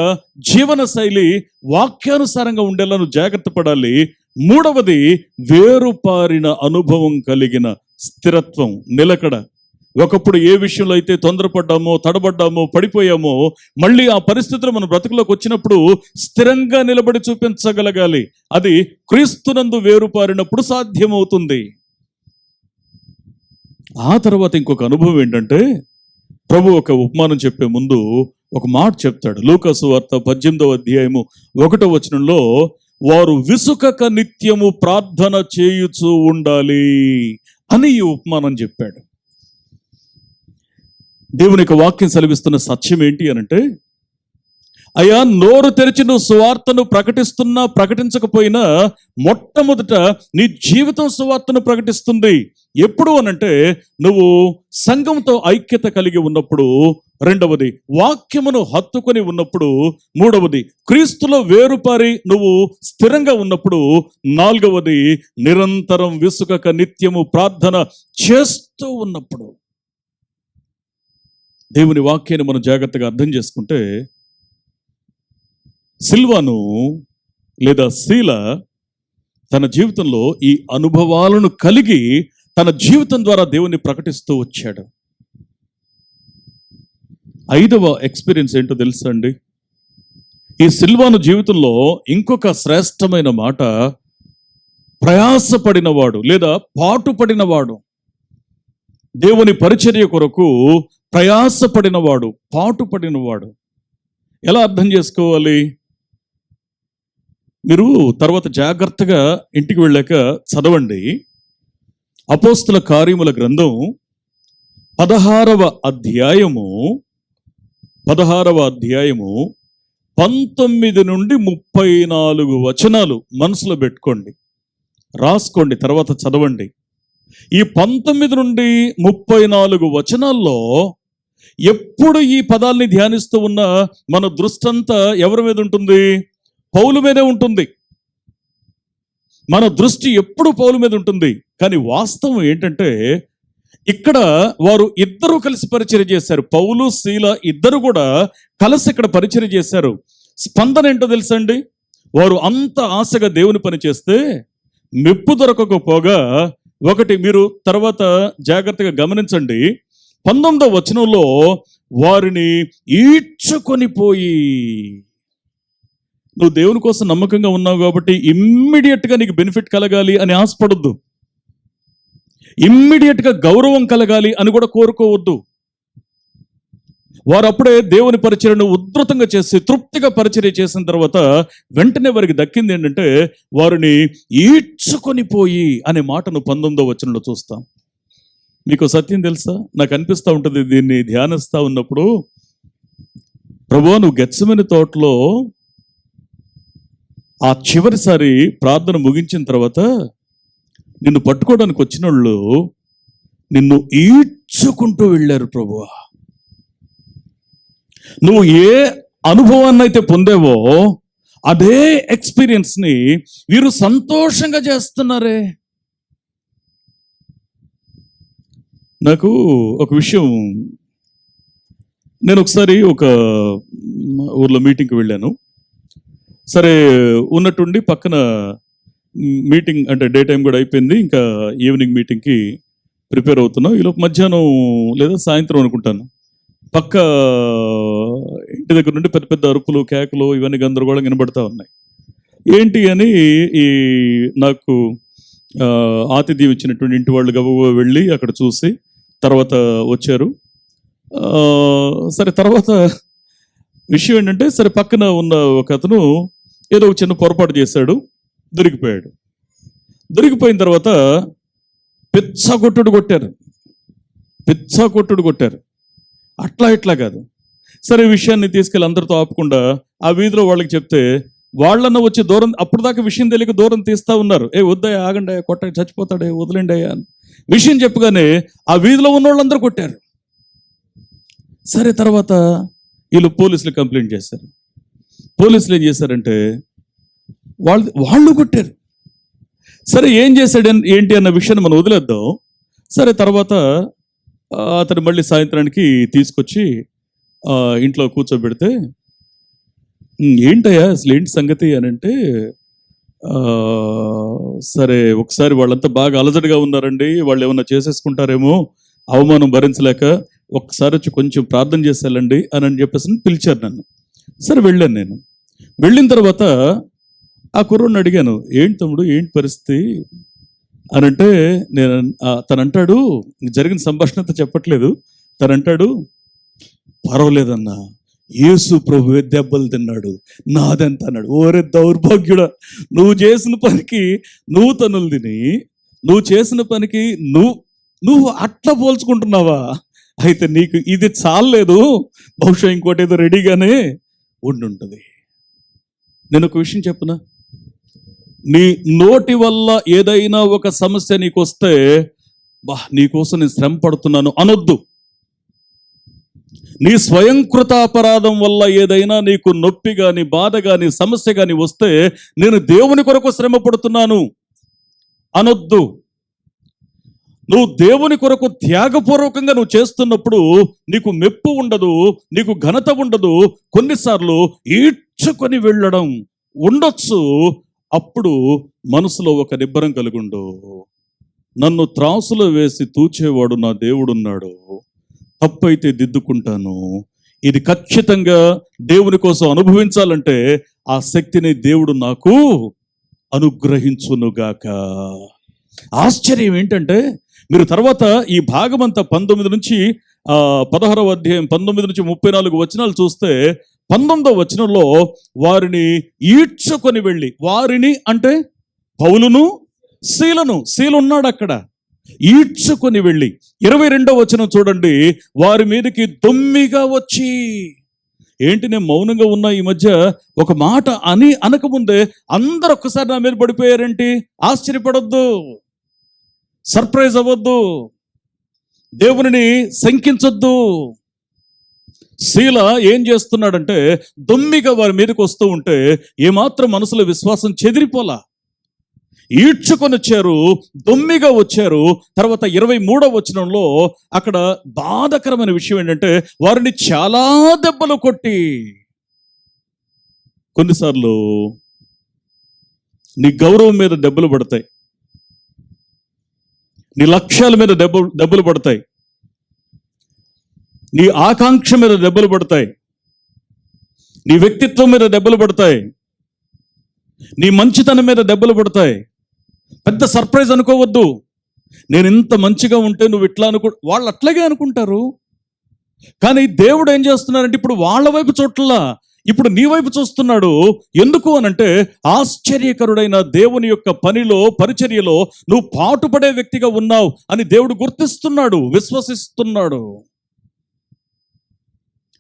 జీవన శైలి వాక్యానుసారంగా ఉండేలా నువ్వు జాగ్రత్త పడాలి. 3వది, వేరుపారిన అనుభవం కలిగిన స్థిరత్వం, నిలకడ. ఒకప్పుడు ఏ విషయంలో అయితే తొందరపడ్డామో, తడబడ్డామో, పడిపోయామో, మళ్ళీ ఆ పరిస్థితులు మన బ్రతుకులోకి వచ్చినప్పుడు స్థిరంగా నిలబడి చూపించగలగాలి. అది క్రీస్తునందు వేరుపారినప్పుడు సాధ్యమవుతుంది. ఆ తర్వాత ఇంకొక అనుభవం ఏంటంటే, ప్రభు ఒక ఉపమానం చెప్పే ముందు ఒక మాట చెప్తాడు. లూకాసు వార్త 18వ అధ్యాయము 1వ వచనంలో, వారు విసుకక నిత్యము ప్రార్థన చేయుచూ ఉండాలి అని ఈ ఉపమానం చెప్పాడు. దేవుని యొక్క వాక్యం సెలవిస్తున్న సత్యం ఏంటి అనంటే, అయ్యా, నోరు తెరిచి నువ్వు సువార్తను ప్రకటిస్తున్నా ప్రకటించకపోయినా మొట్టమొదట నీ జీవితం సువార్తను ప్రకటిస్తుంది. ఎప్పుడు అనంటే నువ్వు సంఘంతో ఐక్యత కలిగి ఉన్నప్పుడు, రెండవది వాక్యమును హత్తుకొని ఉన్నప్పుడు, మూడవది క్రీస్తులో వేరుపారి నువ్వు స్థిరంగా ఉన్నప్పుడు, నాలుగవది నిరంతరం విసుగక నిత్యము ప్రార్థన చేస్తూ ఉన్నప్పుడు. దేవుని వాక్యాన్ని మనం జాగ్రత్తగా అర్థం చేసుకుంటే, సిల్వాను లేదా శీల తన జీవితంలో ఈ అనుభవాలను కలిగి తన జీవితం ద్వారా దేవుని ప్రకటిస్తూ వచ్చాడు. ఐదవ ఎక్స్పీరియన్స్ ఏంటో తెలుసా అండి? ఈ సిల్వాను జీవితంలో ఇంకొక శ్రేష్టమైన మాట, ప్రయాసపడినవాడు లేదా పాటుపడినవాడు. దేవుని పరిచర్య కొరకు ప్రయాసపడినవాడు, పాటుపడినవాడు. ఎలా అర్థం చేసుకోవాలి? మీరు తర్వాత జాగ్రత్తగా ఇంటికి వెళ్ళాక చదవండి. అపోస్తుల కార్యముల గ్రంథం 16వ అధ్యాయము 19 నుండి 34 వచనాలు మనసులో పెట్టుకోండి, రాసుకోండి, తర్వాత చదవండి. ఈ 19 నుండి 34 వచనాల్లో ఎప్పుడు ఈ పదాల్ని ధ్యానిస్తూ ఉన్నా మన దృష్టి అంతా ఎవరి మీద ఉంటుంది? పౌలు మీదే ఉంటుంది. మన దృష్టి ఎప్పుడు పౌలు మీద ఉంటుంది. కానీ వాస్తవం ఏంటంటే, ఇక్కడ వారు ఇద్దరు కలిసి పరిచర్య చేశారు. పౌలు, శీల ఇద్దరు కూడా కలిసి ఇక్కడ పరిచర్య చేశారు. స్పందన ఏంటో తెలుసండి? వారు అంత ఆశగా దేవుని పని చేస్తే మెప్పు దొరకకపోగా, ఒకటి మీరు తర్వాత జాగ్రత్తగా గమనించండి, 19వ వచనంలో వారిని ఈడ్చుకొని పోయి, నువ్వు దేవుని కోసం నమ్మకంగా ఉన్నావు కాబట్టి ఇమ్మీడియట్గా నీకు బెనిఫిట్ కలగాలి అని ఆశపడొద్దు. ఇమ్మీడియట్గా గౌరవం కలగాలి అని కూడా కోరుకోవద్దు. వారు అప్పుడే దేవుని పరిచర్యను ఉధృతంగా చేసి తృప్తిగా పరిచర్య చేసిన తర్వాత వెంటనే వారికి దక్కింది ఏంటంటే, వారిని ఈడ్చుకొని పోయి అనే మాటను 19వ వచనంలో చూస్తాం. మీకు సత్యం తెలుసా? నాకు అనిపిస్తూ ఉంటుంది దీన్ని ధ్యానిస్తూ ఉన్నప్పుడు, ప్రభువా, నువ్వు గెత్సెమనే తోటలో ఆ చివరిసారి ప్రార్థన ముగించిన తర్వాత నిన్ను పట్టుకోవడానికి వచ్చిన వాళ్ళు నిన్ను ఈడ్చుకుంటూ వెళ్ళారు. ప్రభువా, నువ్వు ఏ అనుభవాన్ని అయితే పొందావో అదే ఎక్స్పీరియన్స్ని వీరు సంతోషంగా చేస్తున్నారే. నాకు ఒక విషయం, నేను ఒకసారి ఒక ఊర్లో మీటింగ్కి వెళ్ళాను. సరే, ఉన్నట్టుండి పక్కన మీటింగ్ అంటే డే టైం కూడా అయిపోయింది, ఇంకా ఈవినింగ్ మీటింగ్కి ప్రిపేర్ అవుతున్నాం. ఈలోపు మధ్యాహ్నం లేదా సాయంత్రం అనుకుంటాను, పక్క ఇంటి దగ్గర నుండి పెద్ద పెద్ద అరుపులు, కేకలు, ఇవన్నీ గందరగోళం వినబడతా ఉన్నాయి. ఏంటి అని ఈ నాకు ఆతిథ్యం ఇచ్చినటువంటి ఇంటి వాళ్ళు గబగబా వెళ్ళి అక్కడ చూసి తర్వాత వచ్చారు. సరే, తర్వాత విషయం ఏంటంటే, సరే పక్కన ఉన్న ఒక అతను ఏదో ఒక చిన్న పొరపాటు చేశాడు, దొరికిపోయాడు. దొరికిపోయిన తర్వాత పిచ్చగొట్టుడు కొట్టారు. అట్లా ఇట్లా కాదు. సరే, ఈ విషయాన్ని తీసుకెళ్ళి అందరితో ఆపకుండా ఆ వీధిలో వాళ్ళకి చెప్తే వాళ్ళన్న వచ్చి దూరం, అప్పుడు దాకా విషయం తెలియక దూరం తీస్తూ ఉన్నారు. వద్దయ్యా, ఆగండి, కొట్ట చచ్చిపోతాడే, వదిలేండి అయ్యా అని విషయం చెప్పగానే ఆ వీధిలో ఉన్న వాళ్ళందరూ కొట్టారు. సరే, తర్వాత వీళ్ళు పోలీసులు కంప్లైంట్ చేశారు. పోలీసులు ఏం చేశారంటే వాళ్ళు కొట్టారు. సరే, ఏం చేశాడు ఏంటి అన్న విషయాన్ని మనం వదిలేద్దాం. సరే, తర్వాత అతను మళ్ళీ సాయంత్రానికి తీసుకొచ్చి ఇంట్లో కూర్చోబెడితే, ఏంటయ్యా అసలు ఏంటి సంగతి అని అంటే, సరే ఒకసారి వాళ్ళంతా బాగా అలజడిగా ఉన్నారండి, వాళ్ళు ఏమన్నా చేసేసుకుంటారేమో, అవమానం భరించలేక ఒక్కసారి వచ్చి కొంచెం ప్రార్థన చేసేయాలండి అని చెప్పేసి పిలిచారు నన్ను. సరే, వెళ్ళాను. నేను వెళ్ళిన తర్వాత ఆ కుర్రోడిని అడిగాను, ఏంటి తమ్ముడు, ఏంటి పరిస్థితి అని అంటే, తనంటాడు, జరిగిన సంభాషణ చెప్పట్లేదు, తనంటాడు, పర్వాలేదన్నా, యేసు ప్రభువే దెబ్బలు తిన్నాడు, నాదెంత అన్నాడు. ఓరే దౌర్భాగ్యుడా, నువ్వు చేసిన పనికి నువ్వు తనులు తిని, నువ్వు చేసిన పనికి నువ్వు అట్లా పోల్చుకుంటున్నావా? అయితే నీకు ఇది చాలలేదు, బహుశా ఇంకోటి ఏదో రెడీగానే ఉండుంటుంది. నేను ఒక విషయం చెప్పనా, నీ నోటి వల్ల ఏదైనా ఒక సమస్య నీకు వస్తే, నీకోసం నేను శ్రమ పడుతున్నాను అనొద్దు. నీ స్వయంకృత అపరాధం వల్ల ఏదైనా నీకు నొప్పి కానీ, బాధ కానీ, సమస్య కానీ వస్తే, నేను దేవుని కొరకు శ్రమ పడుతున్నాను అనొద్దు. నువ్వు దేవుని కొరకు త్యాగపూర్వకంగా నువ్వు చేస్తున్నప్పుడు నీకు మెప్పు ఉండదు, నీకు ఘనత ఉండదు. కొన్నిసార్లు ఈడ్చుకొని వెళ్ళడం ఉండొచ్చు. అప్పుడు మనసులో ఒక నిబ్బరం కలుగుండు, నన్ను త్రాసులో వేసి తూచేవాడు నా దేవుడున్నాడు, తప్పైతే దిద్దుకుంటాను. ఇది ఖచ్చితంగా దేవుని కోసం అనుభవించాలంటే ఆ శక్తిని దేవుడు నాకు అనుగ్రహించునుగాక. ఆశ్చర్యం ఏంటంటే, మీరు తర్వాత ఈ భాగమంతా 19 నుంచి 16వ అధ్యాయం 19 నుంచి 34 వచనాలు చూస్తే, 19వ వచనంలో వారిని ఈడ్చుకొని వెళ్ళి, వారిని అంటే పౌలును శీలను, శీలున్నాడు అక్కడ, ఈడ్చుకొని వెళ్ళి 22వ వచనం చూడండి, వారి మీదకి దొమ్మిగా వచ్చి. ఏంటి నేను మౌనంగా ఉన్నా ఈ మధ్య, ఒక మాట అనకముందే అందరు ఒక్కసారి నా మీద పడిపోయారేంటి? ఆశ్చర్యపడొద్దు, సర్ప్రైజ్ అవ్వద్దు, దేవుని శంకించొద్దు. శీల ఏం చేస్తున్నాడంటే, దొమ్మిగా వారి మీదకి వస్తూ ఉంటే ఏమాత్రం మనసులో విశ్వాసం చెదిరిపోలా, ఈడ్చుకొని వచ్చారు, దొమ్మిగా వచ్చారు. తర్వాత 23వ వచనంలో అక్కడ బాధకరమైన విషయం ఏంటంటే, వారిని చాలా దెబ్బలు కొట్టి. కొన్నిసార్లు నీ గౌరవం మీద దెబ్బలు పడతాయి, నీ లక్ష్యాల మీద దెబ్బలు పడతాయి, నీ ఆకాంక్ష మీద దెబ్బలు పడతాయి, నీ వ్యక్తిత్వం మీద దెబ్బలు పడతాయి, నీ మంచితనం మీద దెబ్బలు పడతాయి. పెద్ద సర్ప్రైజ్ అనుకోవద్దు. నేను ఇంత మంచిగా ఉంటే నువ్వు ఇట్లా వాళ్ళు అట్లాగే అనుకుంటారు. కానీ దేవుడు ఏం చేస్తున్నారంటే, ఇప్పుడు వాళ్ళ వైపు చూడట్లా, ఇప్పుడు నీ వైపు చూస్తున్నాడు. ఎందుకు అనంటే, ఆశ్చర్యకరుడైన దేవుని యొక్క పనిలో, పరిచర్యలో నువ్వు పాటుపడే వ్యక్తిగా ఉన్నావు అని దేవుడు గుర్తిస్తున్నాడు, విశ్వసిస్తున్నాడు.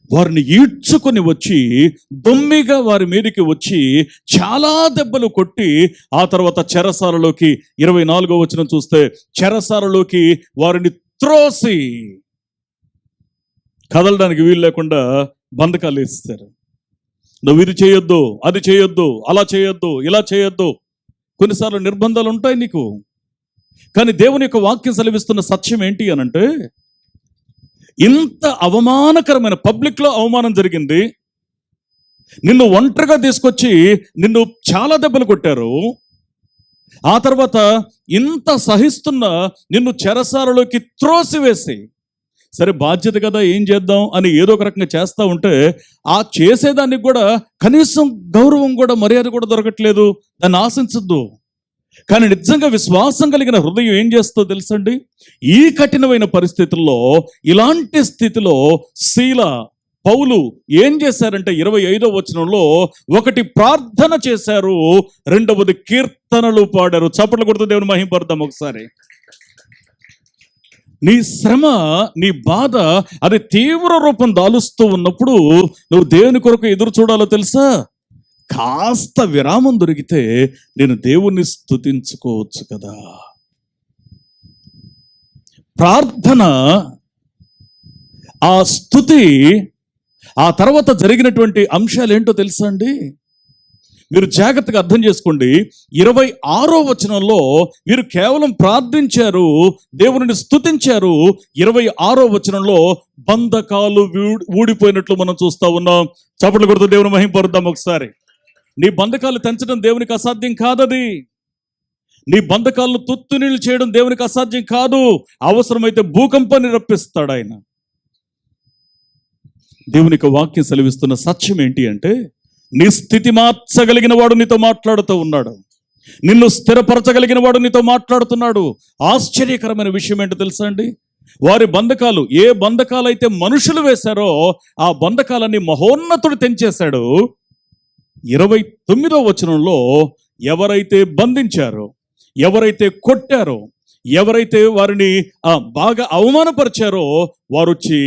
వారిని ఈడ్చుకొని వచ్చి, దొమ్మిగా వారి మీదకి వచ్చి చాలా దెబ్బలు కొట్టి, ఆ తర్వాత చెరసాలలోకి 24వ వచనం చూస్తే, చెరసాలలోకి వారిని త్రోసి కదలడానికి వీలు లేకుండా బంధకాలు వేస్తారు. నువ్వు ఇది చేయొద్దు, అది చేయొద్దు, అలా చేయొద్దు, ఇలా చేయొద్దు. కొన్నిసార్లు నిర్బంధాలు ఉంటాయి నీకు. కానీ దేవుని యొక్క వాక్యం సెలవిస్తున్న సత్యం ఏంటి అనంటే, ఇంత అవమానకరమైన పబ్లిక్లో అవమానం జరిగింది, నిన్ను ఒంటరిగా తీసుకొచ్చి నిన్ను చాలా దెబ్బలు కొట్టారు. ఆ తర్వాత ఇంత సహిస్తున్న నిన్ను చెరసాలలోకి త్రోసివేసి, సరే బాధ్యత కదా ఏం చేద్దాం అని ఏదో ఒక రకంగా చేస్తూ ఉంటే, ఆ చేసేదానికి కూడా కనీసం గౌరవం కూడా, మర్యాద కూడా దొరకట్లేదు. దాన్ని ఆశించద్దు. కానీ నిజంగా విశ్వాసం కలిగిన హృదయం ఏం చేస్తుందో తెలుసండి, ఈ కఠినమైన పరిస్థితుల్లో, ఇలాంటి స్థితిలో శీల, పౌలు ఏం చేశారంటే 25వ వచనంలో, ఒకటి ప్రార్థన చేశారు, రెండవది కీర్తనలు పాడారు. చప్పట్లు కొడుతూ దేవుని మహిమపడదాం ఒకసారి. నీ శ్రమ, నీ బాధ అది తీవ్ర రూపం దాలుస్తూ ఉన్నప్పుడు నువ్వు దేవుని కొరకు ఎదురు చూడాలో తెలుసా? కాస్త విరామం దొరికితే నేను దేవుణ్ణి స్తుతించుకోవచ్చు కదా. ప్రార్థన, ఆ స్తుతి, ఆ తర్వాత జరిగినటువంటి అంశాలు ఏంటో తెలుసా అండి? మీరు జాగ్రత్తగా అర్థం చేసుకోండి. 26వ వచనంలో వీరు కేవలం ప్రార్థించారు, దేవుని స్తుతించారు. 26వ వచనంలో బంధకాలు ఊడిపోయినట్లు మనం చూస్తా ఉన్నాం. చప్పట్లు కొడుతూ దేవుని మహిమపరుద్దాం ఒకసారి. నీ బంధకాలు తెంచడం దేవునికి అసాధ్యం కాదది. నీ బంధకాలను తుత్తునీళ్ళు చేయడం దేవునికి అసాధ్యం కాదు. అవసరమైతే భూకంపాన్ని రప్పిస్తాడు ఆయన. దేవునికి వాక్యం సెలవిస్తున్న సత్యం ఏంటి అంటే, నీ స్థితి మార్చగలిగిన వాడు నీతో మాట్లాడుతూ ఉన్నాడు, నిన్ను స్థిరపరచగలిగిన వాడు నీతో మాట్లాడుతున్నాడు. ఆశ్చర్యకరమైన విషయం ఏంటో తెలుసా అండి? వారి బంధకాలు, ఏ బంధకాలైతే మనుషులు వేశారో ఆ బంధకాలన్నీ మహోన్నతుడు తెంచేశాడు. 29వ వచనంలో ఎవరైతే బంధించారో, ఎవరైతే కొట్టారో, ఎవరైతే వారిని బాగా అవమానపరిచారో వారు వచ్చి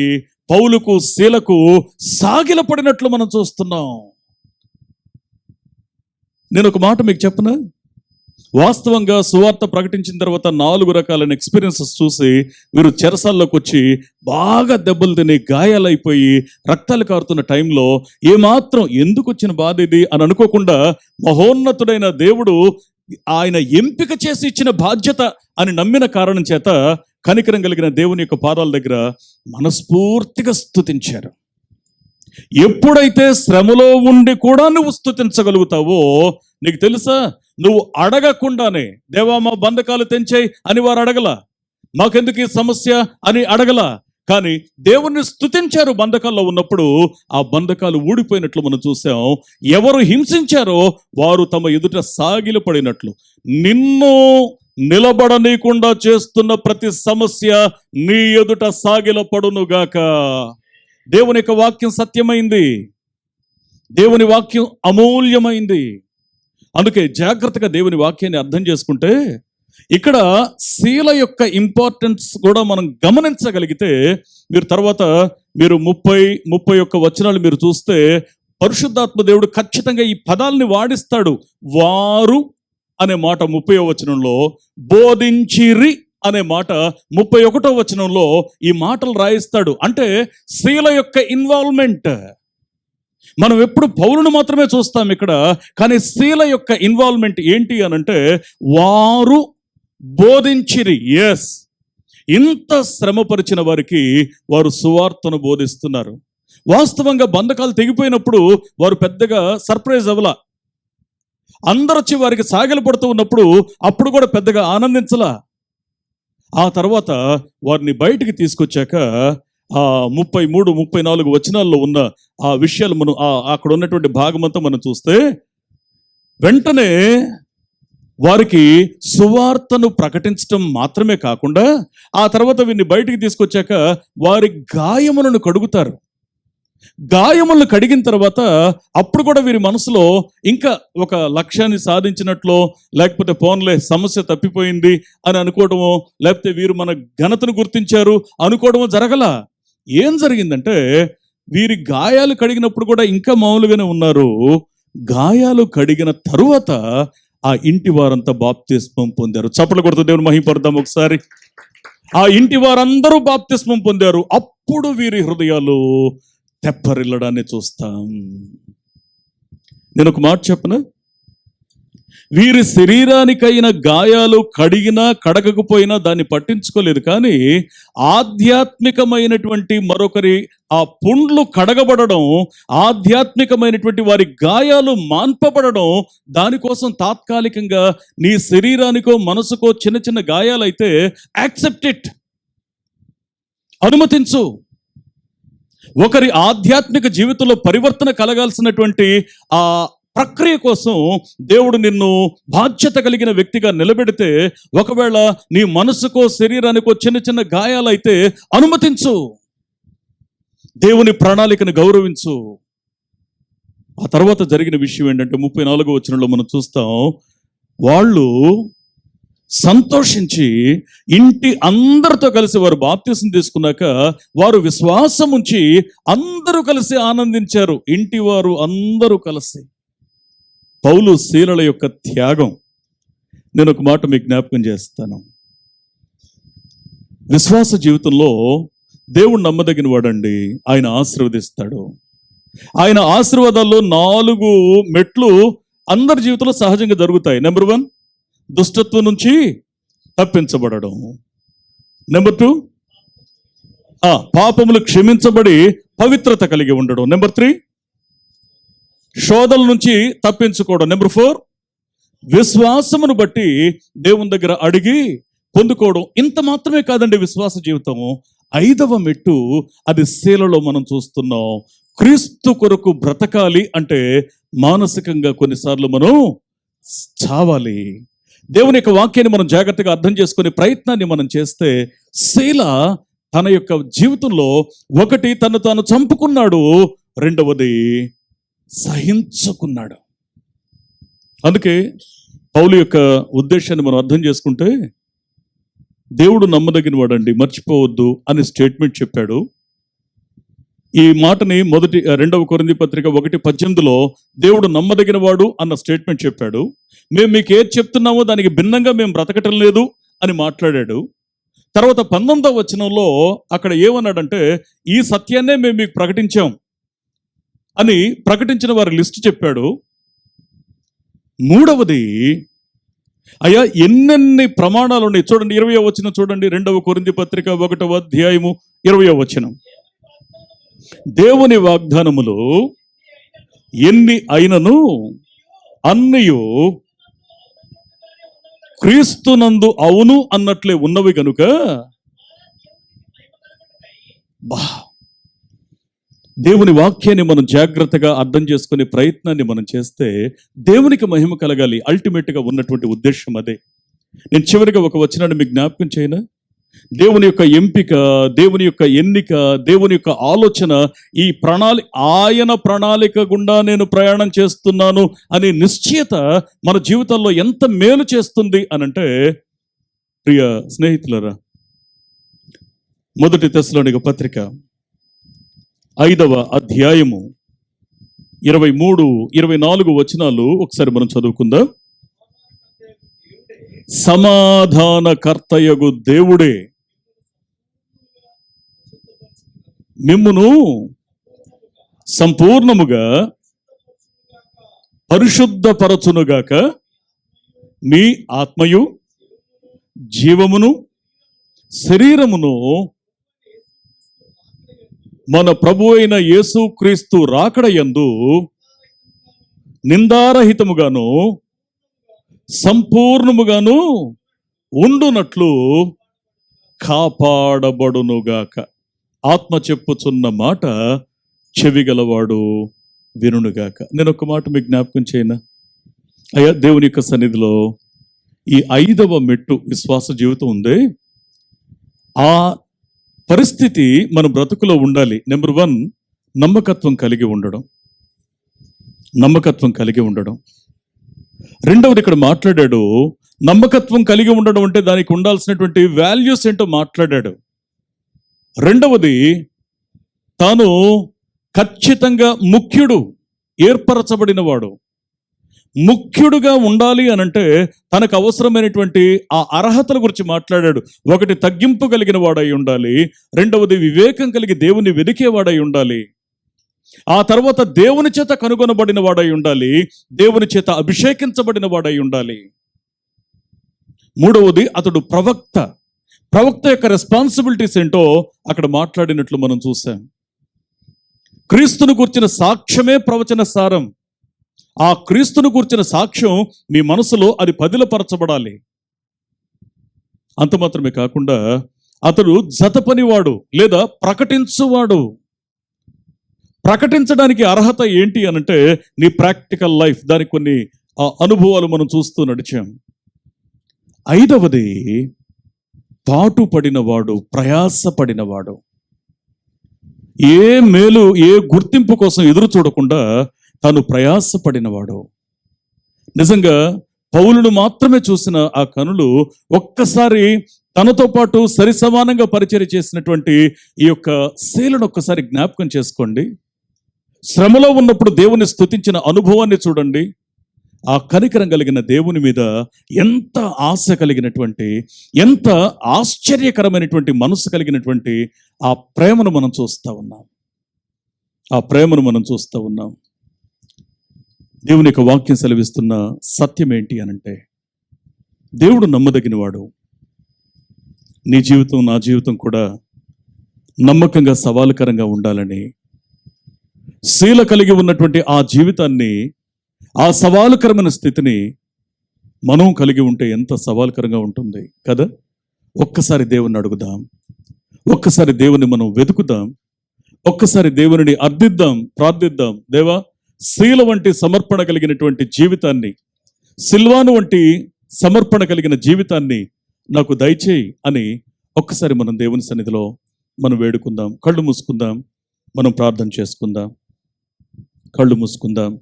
పౌలుకు శీలకు సాగిలపడినట్లు మనం చూస్తున్నాం. నేను ఒక మాట మీకు చెప్పనా, వాస్తవంగా సువార్త ప్రకటించిన తర్వాత 4 రకాలైన ఎక్స్పీరియన్సెస్ చూసి వీరు చెరసాల్లోకి వచ్చి బాగా దెబ్బలు తిని గాయాలైపోయి రక్తాలు కారుతున్న టైంలో ఏమాత్రం ఎందుకు వచ్చిన బాధ ఇది అని అనుకోకుండా, మహోన్నతుడైన దేవుడు ఆయన ఎంపిక చేసి ఇచ్చిన బాధ్యత అని నమ్మిన కారణం చేత కనికరం కలిగిన దేవుని యొక్క పాదాల దగ్గర మనస్ఫూర్తిగా స్తుతించారు. ఎప్పుడైతే శ్రమలో ఉండి కూడా నువ్వు స్తుతించగలుగుతావో, నీకు తెలుసా, నువ్వు అడగకుండానే దేవా మా బంధకాలు తెంచేయి అని వారు అడగల, మాకెందుకు ఈ సమస్య అని అడగల, కానీ దేవుణ్ణి స్తుతించారు. బంధకాల్లో ఉన్నప్పుడు ఆ బంధకాలు ఊడిపోయినట్లు మనం చూసాం. ఎవరు హింసించారో వారు తమ ఎదుట సాగిలపడినట్లు. నిన్ను నిలబడనీయకుండా చేస్తున్న ప్రతి సమస్య నీ ఎదుట సాగిలపడునుగాక. దేవుని యొక్క వాక్యం సత్యమైంది, దేవుని వాక్యం అమూల్యమైంది. అందుకే జాగ్రత్తగా దేవుని వాక్యాన్ని అర్థం చేసుకుంటే ఇక్కడ శీల యొక్క ఇంపార్టెన్స్ కూడా మనం గమనించగలిగితే, మీరు తర్వాత మీరు 30 వచనాలు మీరు చూస్తే పరిశుద్ధాత్మ దేవుడు ఖచ్చితంగా ఈ పదాలని వాడిస్తాడు. వారు అనే మాట 30వ వచనంలో, బోధించిరి అనే మాట 31వ వచనంలో ఈ మాటలు రాయిస్తాడు. అంటే శీల యొక్క ఇన్వాల్వ్మెంట్. మనం ఎప్పుడు పౌలును మాత్రమే చూస్తాం ఇక్కడ, కానీ శీల యొక్క ఇన్వాల్వ్మెంట్ ఏంటి అనంటే వారు బోధించిరి. ఎస్, ఇంత శ్రమపరిచిన వారికి వారు సువార్తను బోధిస్తున్నారు. వాస్తవంగా బంధకాలు తెగిపోయినప్పుడు వారు పెద్దగా సర్ప్రైజ్ అవ్వలా. అందరూ వచ్చి వారికి సాగిలపడుతూ ఉన్నప్పుడు అప్పుడు కూడా పెద్దగా ఆనందించలా. ఆ తర్వాత వారిని బయటికి తీసుకొచ్చాక ఆ 33, 34 వచనాల్లో ఉన్న ఆ విషయాలు మనం అక్కడ ఉన్నటువంటి భాగమంతా మనం చూస్తే, వెంటనే వారికి సువార్తను ప్రకటించడం మాత్రమే కాకుండా ఆ తర్వాత వీరిని బయటికి తీసుకొచ్చాక వారి గాయములను కడుగుతారు. గాయములను కడిగిన తర్వాత అప్పుడు కూడా వీరి మనసులో ఇంకా ఒక లక్ష్యాన్ని సాధించినట్లో, లేకపోతే పోన్లే సమస్య తప్పిపోయింది అని అనుకోవడమో, లేకపోతే వీరు మన ఘనతను గుర్తించారు అనుకోవడమో జరగల. ఏం జరిగిందంటే వీరి గాయాలు కడిగినప్పుడు కూడా ఇంకా మామూలుగానే ఉన్నారు. గాయాలు కడిగిన తరువాత ఆ ఇంటి వారంతా బాప్తిస్మం పొందారు. చప్పట్లు కొడుతూ దేవుని మహిమపడదాం ఒకసారి. ఆ ఇంటి వారందరూ బాప్తిస్మం పొందారు. అప్పుడు వీరి హృదయాలు తెప్పరిల్లడాన్ని చూస్తాం. నేను ఒక మాట చెప్పనా, వీరి శరీరానికైన గాయాలు కడిగినా కడగకపోయినా దాన్ని పట్టించుకోలేదు, కానీ ఆధ్యాత్మికమైనటువంటి మరొకరి ఆ పుండ్లు కడగబడడం, ఆధ్యాత్మికమైనటువంటి వారి గాయాలు మాన్పబడడం, దానికోసం తాత్కాలికంగా నీ శరీరానికో మనసుకో చిన్న చిన్న గాయాలైతే యాక్సెప్ట్ ఇట్, అనుమతించు. ఒకరి ఆధ్యాత్మిక జీవితంలో పరివర్తన కలగాల్సినటువంటి ఆ ప్రక్రియ కోసం దేవుడు నిన్ను బాధ్యత కలిగిన వ్యక్తిగా నిలబెడితే, ఒకవేళ నీ మనసుకో శరీరానికో చిన్న చిన్న గాయాలైతే అనుమతించు, దేవుని ప్రణాళికను గౌరవించు. ఆ తర్వాత జరిగిన విషయం ఏంటంటే 34వ వచనంలో మనం చూస్తాం, వాళ్ళు సంతోషించి ఇంటి అందరితో కలిసి వారు బాప్తిసం తీసుకున్నాక వారు విశ్వాసం ఉంచి అందరూ కలిసి ఆనందించారు. ఇంటి వారు అందరూ కలిసి. పౌలు శీలల యొక్క త్యాగం, నేను ఒక మాట మీకు జ్ఞాపకం చేస్తాను. విశ్వాస జీవితంలో దేవుడు నమ్మదగిన వాడండి, ఆయన ఆశీర్వదిస్తాడు. ఆయన ఆశీర్వాదాల్లో 4 మెట్లు అందరి జీవితంలో సహజంగా జరుగుతాయి. నెంబర్ 1, దుష్టత్వం నుంచి తప్పించబడడం. నెంబర్ 2, పాపములు క్షమించబడి పవిత్రత కలిగి ఉండడం. నెంబర్ 3, శోధల నుంచి తప్పించుకోవడం. నెంబర్ 4, విశ్వాసమును బట్టి దేవుని దగ్గర అడిగి పొందుకోవడం. ఇంత మాత్రమే కాదండి విశ్వాస జీవితము. 5వ మెట్టు, అది శీలలో మనం చూస్తున్నాం. క్రీస్తు కొరకు బ్రతకాలి అంటే మానసికంగా కొన్నిసార్లు మనం చావాలి. దేవుని యొక్క వాక్యాన్ని మనం జాగ్రత్తగా అర్థం చేసుకునే ప్రయత్నాన్ని మనం చేస్తే, శీల తన యొక్క జీవితంలో 1 తను తాను చంపుకున్నాడు, 2వది సహించుకున్నాడు. అందుకే పౌలు యొక్క ఉద్దేశాన్ని మనం అర్థం చేసుకుంటే, దేవుడు నమ్మదగిన వాడండి, మర్చిపోవద్దు అని స్టేట్మెంట్ చెప్పాడు. ఈ మాటని రెండవ కొరింథీ పత్రిక 1:18 దేవుడు నమ్మదగిన వాడు అన్న స్టేట్మెంట్ చెప్పాడు. మేము మీకు ఏది చెప్తున్నామో దానికి భిన్నంగా మేము బ్రతకటం లేదు అని మాట్లాడాడు. తర్వాత 19వ వచనంలో అక్కడ ఏమన్నాడంటే, ఈ సత్యాన్నే మేము మీకు ప్రకటించాం అని ప్రకటించిన వారి లిస్ట్ చెప్పాడు. మూడవది, అయ్యా ఎన్నెన్ని ప్రమాణాలు ఉన్నాయి చూడండి. 20వ వచనం చూడండి, రెండవ కొరింథీ పత్రిక 1వ అధ్యాయము 20వ వచనం. దేవుని వాగ్దానములు ఎన్ని అయినను అన్నయు క్రీస్తునందు అవును అన్నట్లే ఉన్నవి గనుక దేవుని వాక్యాన్ని మనం జాగ్రత్తగా అర్థం చేసుకునే ప్రయత్నాన్ని మనం చేస్తే దేవునికి మహిమ కలగాలి. అల్టిమేట్గా ఉన్నటువంటి ఉద్దేశం అదే. నేను చివరిగా ఒక వచనాన్ని మీకు జ్ఞాపకం చేయనా? దేవుని యొక్క ఎంపిక, దేవుని యొక్క ఎన్నిక, దేవుని యొక్క ఆలోచన, ఈ ఆయన ప్రణాళిక గుండా నేను ప్రయాణం చేస్తున్నాను అనే నిశ్చయత మన జీవితంలో ఎంత మేలు చేస్తుంది అనంటే, ప్రియ స్నేహితులరా, మొదటి తెస్సలోనిక పత్రిక 5వ అధ్యాయము 23-24 వచనాలు ఒకసారి మనం చదువుకుందాం. సమాధానకర్తయగు దేవుడే మిమ్మును సంపూర్ణముగా పరిశుద్ధపరచునుగాక, మీ ఆత్మయు జీవమును శరీరమును మన ప్రభు అయిన యేసుక్రీస్తు రాకడయందు నిందారహితముగాను సంపూర్ణముగాను ఉండునట్లు కాపాడబడునుగాక. ఆత్మ చెప్పుచున్న మాట చెవిగలవాడు వినుగాక. నేను ఒక మాట మీకు జ్ఞాపకం చేయనా? అయ్యా, దేవుని యొక్క సన్నిధిలో ఈ 5వ మెట్టు విశ్వాస జీవితం ఉంది. ఆ పరిస్థితి మన బ్రతుకులో ఉండాలి. నెంబర్ 1, నమ్మకత్వం కలిగి ఉండడం. నమ్మకత్వం కలిగి ఉండడం. రెండవది ఇక్కడ మాట్లాడాడు, నమ్మకత్వం కలిగి ఉండడం అంటే దానికి ఉండాల్సినటువంటి వాల్యూస్ ఏంటో మాట్లాడాడు. రెండవది, తాను ఖచ్చితంగా ముఖ్యుడు, ఏర్పరచబడినవాడు. ముఖ్యుడుగా ఉండాలి అనంటే తనకు అవసరమైనటువంటి ఆ అర్హతల గురించి మాట్లాడాడు. ఒకటి, తగ్గింపు కలిగిన వాడై ఉండాలి. రెండవది, వివేకం కలిగి దేవుని వెదికేవాడై ఉండాలి. ఆ తర్వాత దేవుని చేత కనుగొనబడిన వాడై ఉండాలి. దేవుని చేత అభిషేకించబడిన వాడై ఉండాలి. మూడవది, అతడు ప్రవక్త. ప్రవక్త యొక్క రెస్పాన్సిబిలిటీస్ ఏంటో అక్కడ మాట్లాడినట్లు మనం చూసాం. క్రీస్తును గురించిన సాక్ష్యమే ప్రవచన సారం. ఆ క్రీస్తును గురించిన సాక్ష్యం మీ మనసులో అది పదిలపరచబడాలి. అంత మాత్రమే కాకుండా అతడు జతపనివాడు లేదా ప్రకటించువాడు. ప్రకటించడానికి అర్హత ఏంటి అనంటే నీ ప్రాక్టికల్ లైఫ్, దానికి కొన్ని అనుభవాలు మనం చూస్తూ నడిచాం. 5వది, పాటుపడినవాడు, ప్రయాసపడినవాడు. ఏ మేలు, ఏ గుర్తింపు కోసం ఎదురు చూడకుండా తాను ప్రయాసపడినవాడు. నిజంగా పౌలును మాత్రమే చూసిన ఆ కనులు ఒక్కసారి తనతో పాటు సరిసమానంగా పరిచర్య చేసినటువంటి ఈ యొక్క శీలను ఒక్కసారి జ్ఞాపకం చేసుకోండి. శ్రమలో ఉన్నప్పుడు దేవుని స్తుతించిన అనుభవాన్ని చూడండి. ఆ కనికరం కలిగిన దేవుని మీద ఎంత ఆశ కలిగినటువంటి, ఎంత ఆశ్చర్యకరమైనటువంటి మనసు కలిగినటువంటి ఆ ప్రేమను మనం చూస్తూ ఉన్నాం. ఆ ప్రేమను మనం చూస్తూ ఉన్నాం. దేవుని యొక్క వాక్యం సెలవిస్తున్న సత్యం ఏంటి అనంటే, దేవుడు నమ్మదగినవాడు. నీ జీవితం, నా జీవితం కూడా నమ్మకంగా, సవాలుకరంగా ఉండాలని, శీల కలిగి ఉన్నటువంటి ఆ జీవితాన్ని, ఆ సవాలుకరమైన స్థితిని మనం కలిగి ఉంటే ఎంత సవాలుకరంగా ఉంటుంది కదా. ఒక్కసారి దేవుని అడుగుదాం, ఒక్కసారి దేవుని మనం వెతుకుదాం, ఒక్కసారి దేవుని అర్థిద్దాం, ప్రార్థిద్దాం. దేవా, శీల వంటి సమర్పణ కలిగినటువంటి జీవితాన్ని, సిల్వాను వంటి సమర్పణ కలిగిన జీవితాన్ని నాకు దయచేయి అని ఒక్కసారి మనం దేవుని సన్నిధిలో మనం వేడుకుందాం. కళ్ళు మూసుకుందాం, మనం ప్రార్థన చేసుకుందాం. కళ్ళు మూసుకుందాం,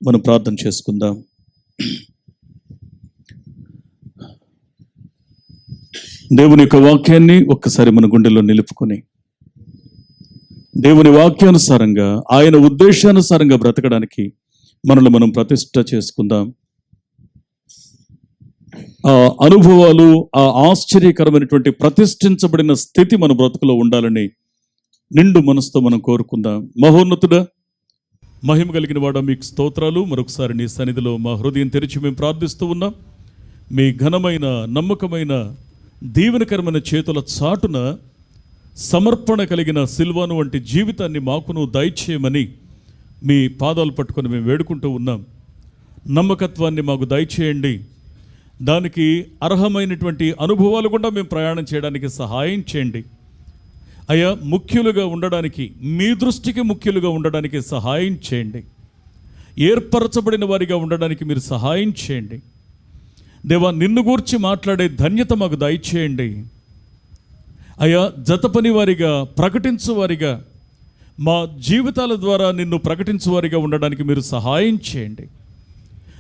మనం ప్రార్థన చేసుకుందాం. దేవుని యొక్క వాక్యాన్ని ఒక్కసారి మన గుండెల్లో నిలుపుకొని దేవుని వాక్యానుసారంగా, ఆయన ఉద్దేశానుసారంగా బ్రతకడానికి మనల్ని మనం ప్రతిష్ట చేసుకుందాం. ఆ అనుభవాలు, ఆ ఆశ్చర్యకరమైనటువంటి ప్రతిష్ఠించబడిన స్థితి మన బ్రతుకులో ఉండాలని నిండు మనసుతో మనం కోరుకుందాం. మహోన్నతుడా, మహిమ కలిగిన వాడా, మీకు స్తోత్రాలు. మరొకసారి నీ సన్నిధిలో మా హృదయం తెరిచి మేము ప్రార్థిస్తూ ఉన్నాం. మీ ఘనమైన, నమ్మకమైన, దీవెనకరమైన చేతుల చాటున సమర్పణ కలిగిన సిల్వాను వంటి జీవితాన్ని మాకును దయచేయమని మీ పాదాలు పట్టుకొని మేము వేడుకుంటూ ఉన్నాం. నమ్మకత్వాన్ని మాకు దయచేయండి. దానికి అర్హమైనటువంటి అనుభవాలు కూడా మేము ప్రయాణం చేయడానికి సహాయం చేయండి అయ్యా. ముఖ్యులుగా ఉండడానికి, మీ దృష్టికి ముఖ్యులుగా ఉండడానికి సహాయం చేయండి. ఏర్పరచబడిన వారిగా ఉండడానికి మీరు సహాయం చేయండి దేవా. నిన్ను గూర్చి మాట్లాడే ధన్యత మాకు దయచేయండి అయ్యా. జతపని వారిగా, ప్రకటించువారిగా, మా జీవితాల ద్వారా నిన్ను ప్రకటించువారిగా ఉండడానికి మీరు సహాయం చేయండి.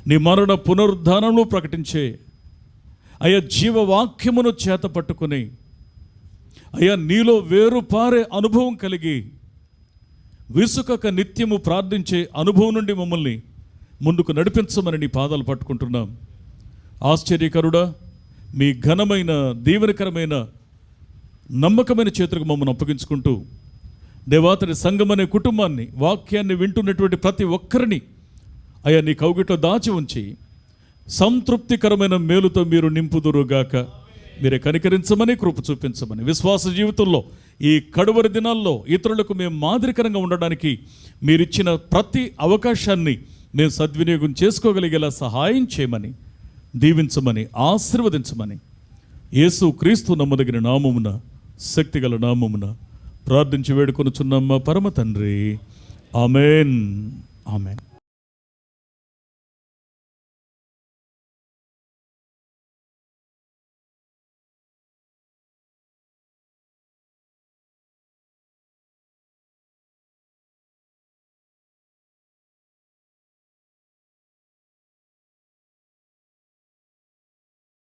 నీ మరణ పునరుద్ధానంలో ప్రకటించే అయ్యా జీవవాక్యమును చేత పట్టుకుని అయ్యా నీలో వేరుపారే అనుభవం కలిగి విసుకక నిత్యము ప్రార్థించే అనుభవం నుండి మమ్మల్ని ముందుకు నడిపించమని నీ పాదాలు పట్టుకుంటున్నాం. ఆశ్చర్యకరుడా, మీ ఘనమైన, దీవెనకరమైన, నమ్మకమైన చేతులకు మమ్మల్ని అప్పగించుకుంటూ దేవాతని సంఘం అనే కుటుంబాన్ని, వాక్యాన్ని వింటున్నటువంటి ప్రతి ఒక్కరిని అయ్యా నీ కౌగిట్లో దాచి ఉంచి సంతృప్తికరమైన మేలుతో మీరు నింపుదురుగాక. మీరే కనికరించమని, కృప చూపించమని, విశ్వాస జీవితంలో ఈ కడువరి దినాల్లో ఇతరులకు మేము మాదిరికరంగా ఉండడానికి మీరిచ్చిన ప్రతి అవకాశాన్ని మేము సద్వినియోగం చేసుకోగలిగేలా సహాయం చేయమని, దీవించమని, ఆశీర్వదించమని యేసు క్రీస్తు నమ్మదగిన నామమున, శక్తిగల నామమున ప్రార్థించి వేడుకొనుచున్నాం మా పరమ తండ్రి. Amen, amen.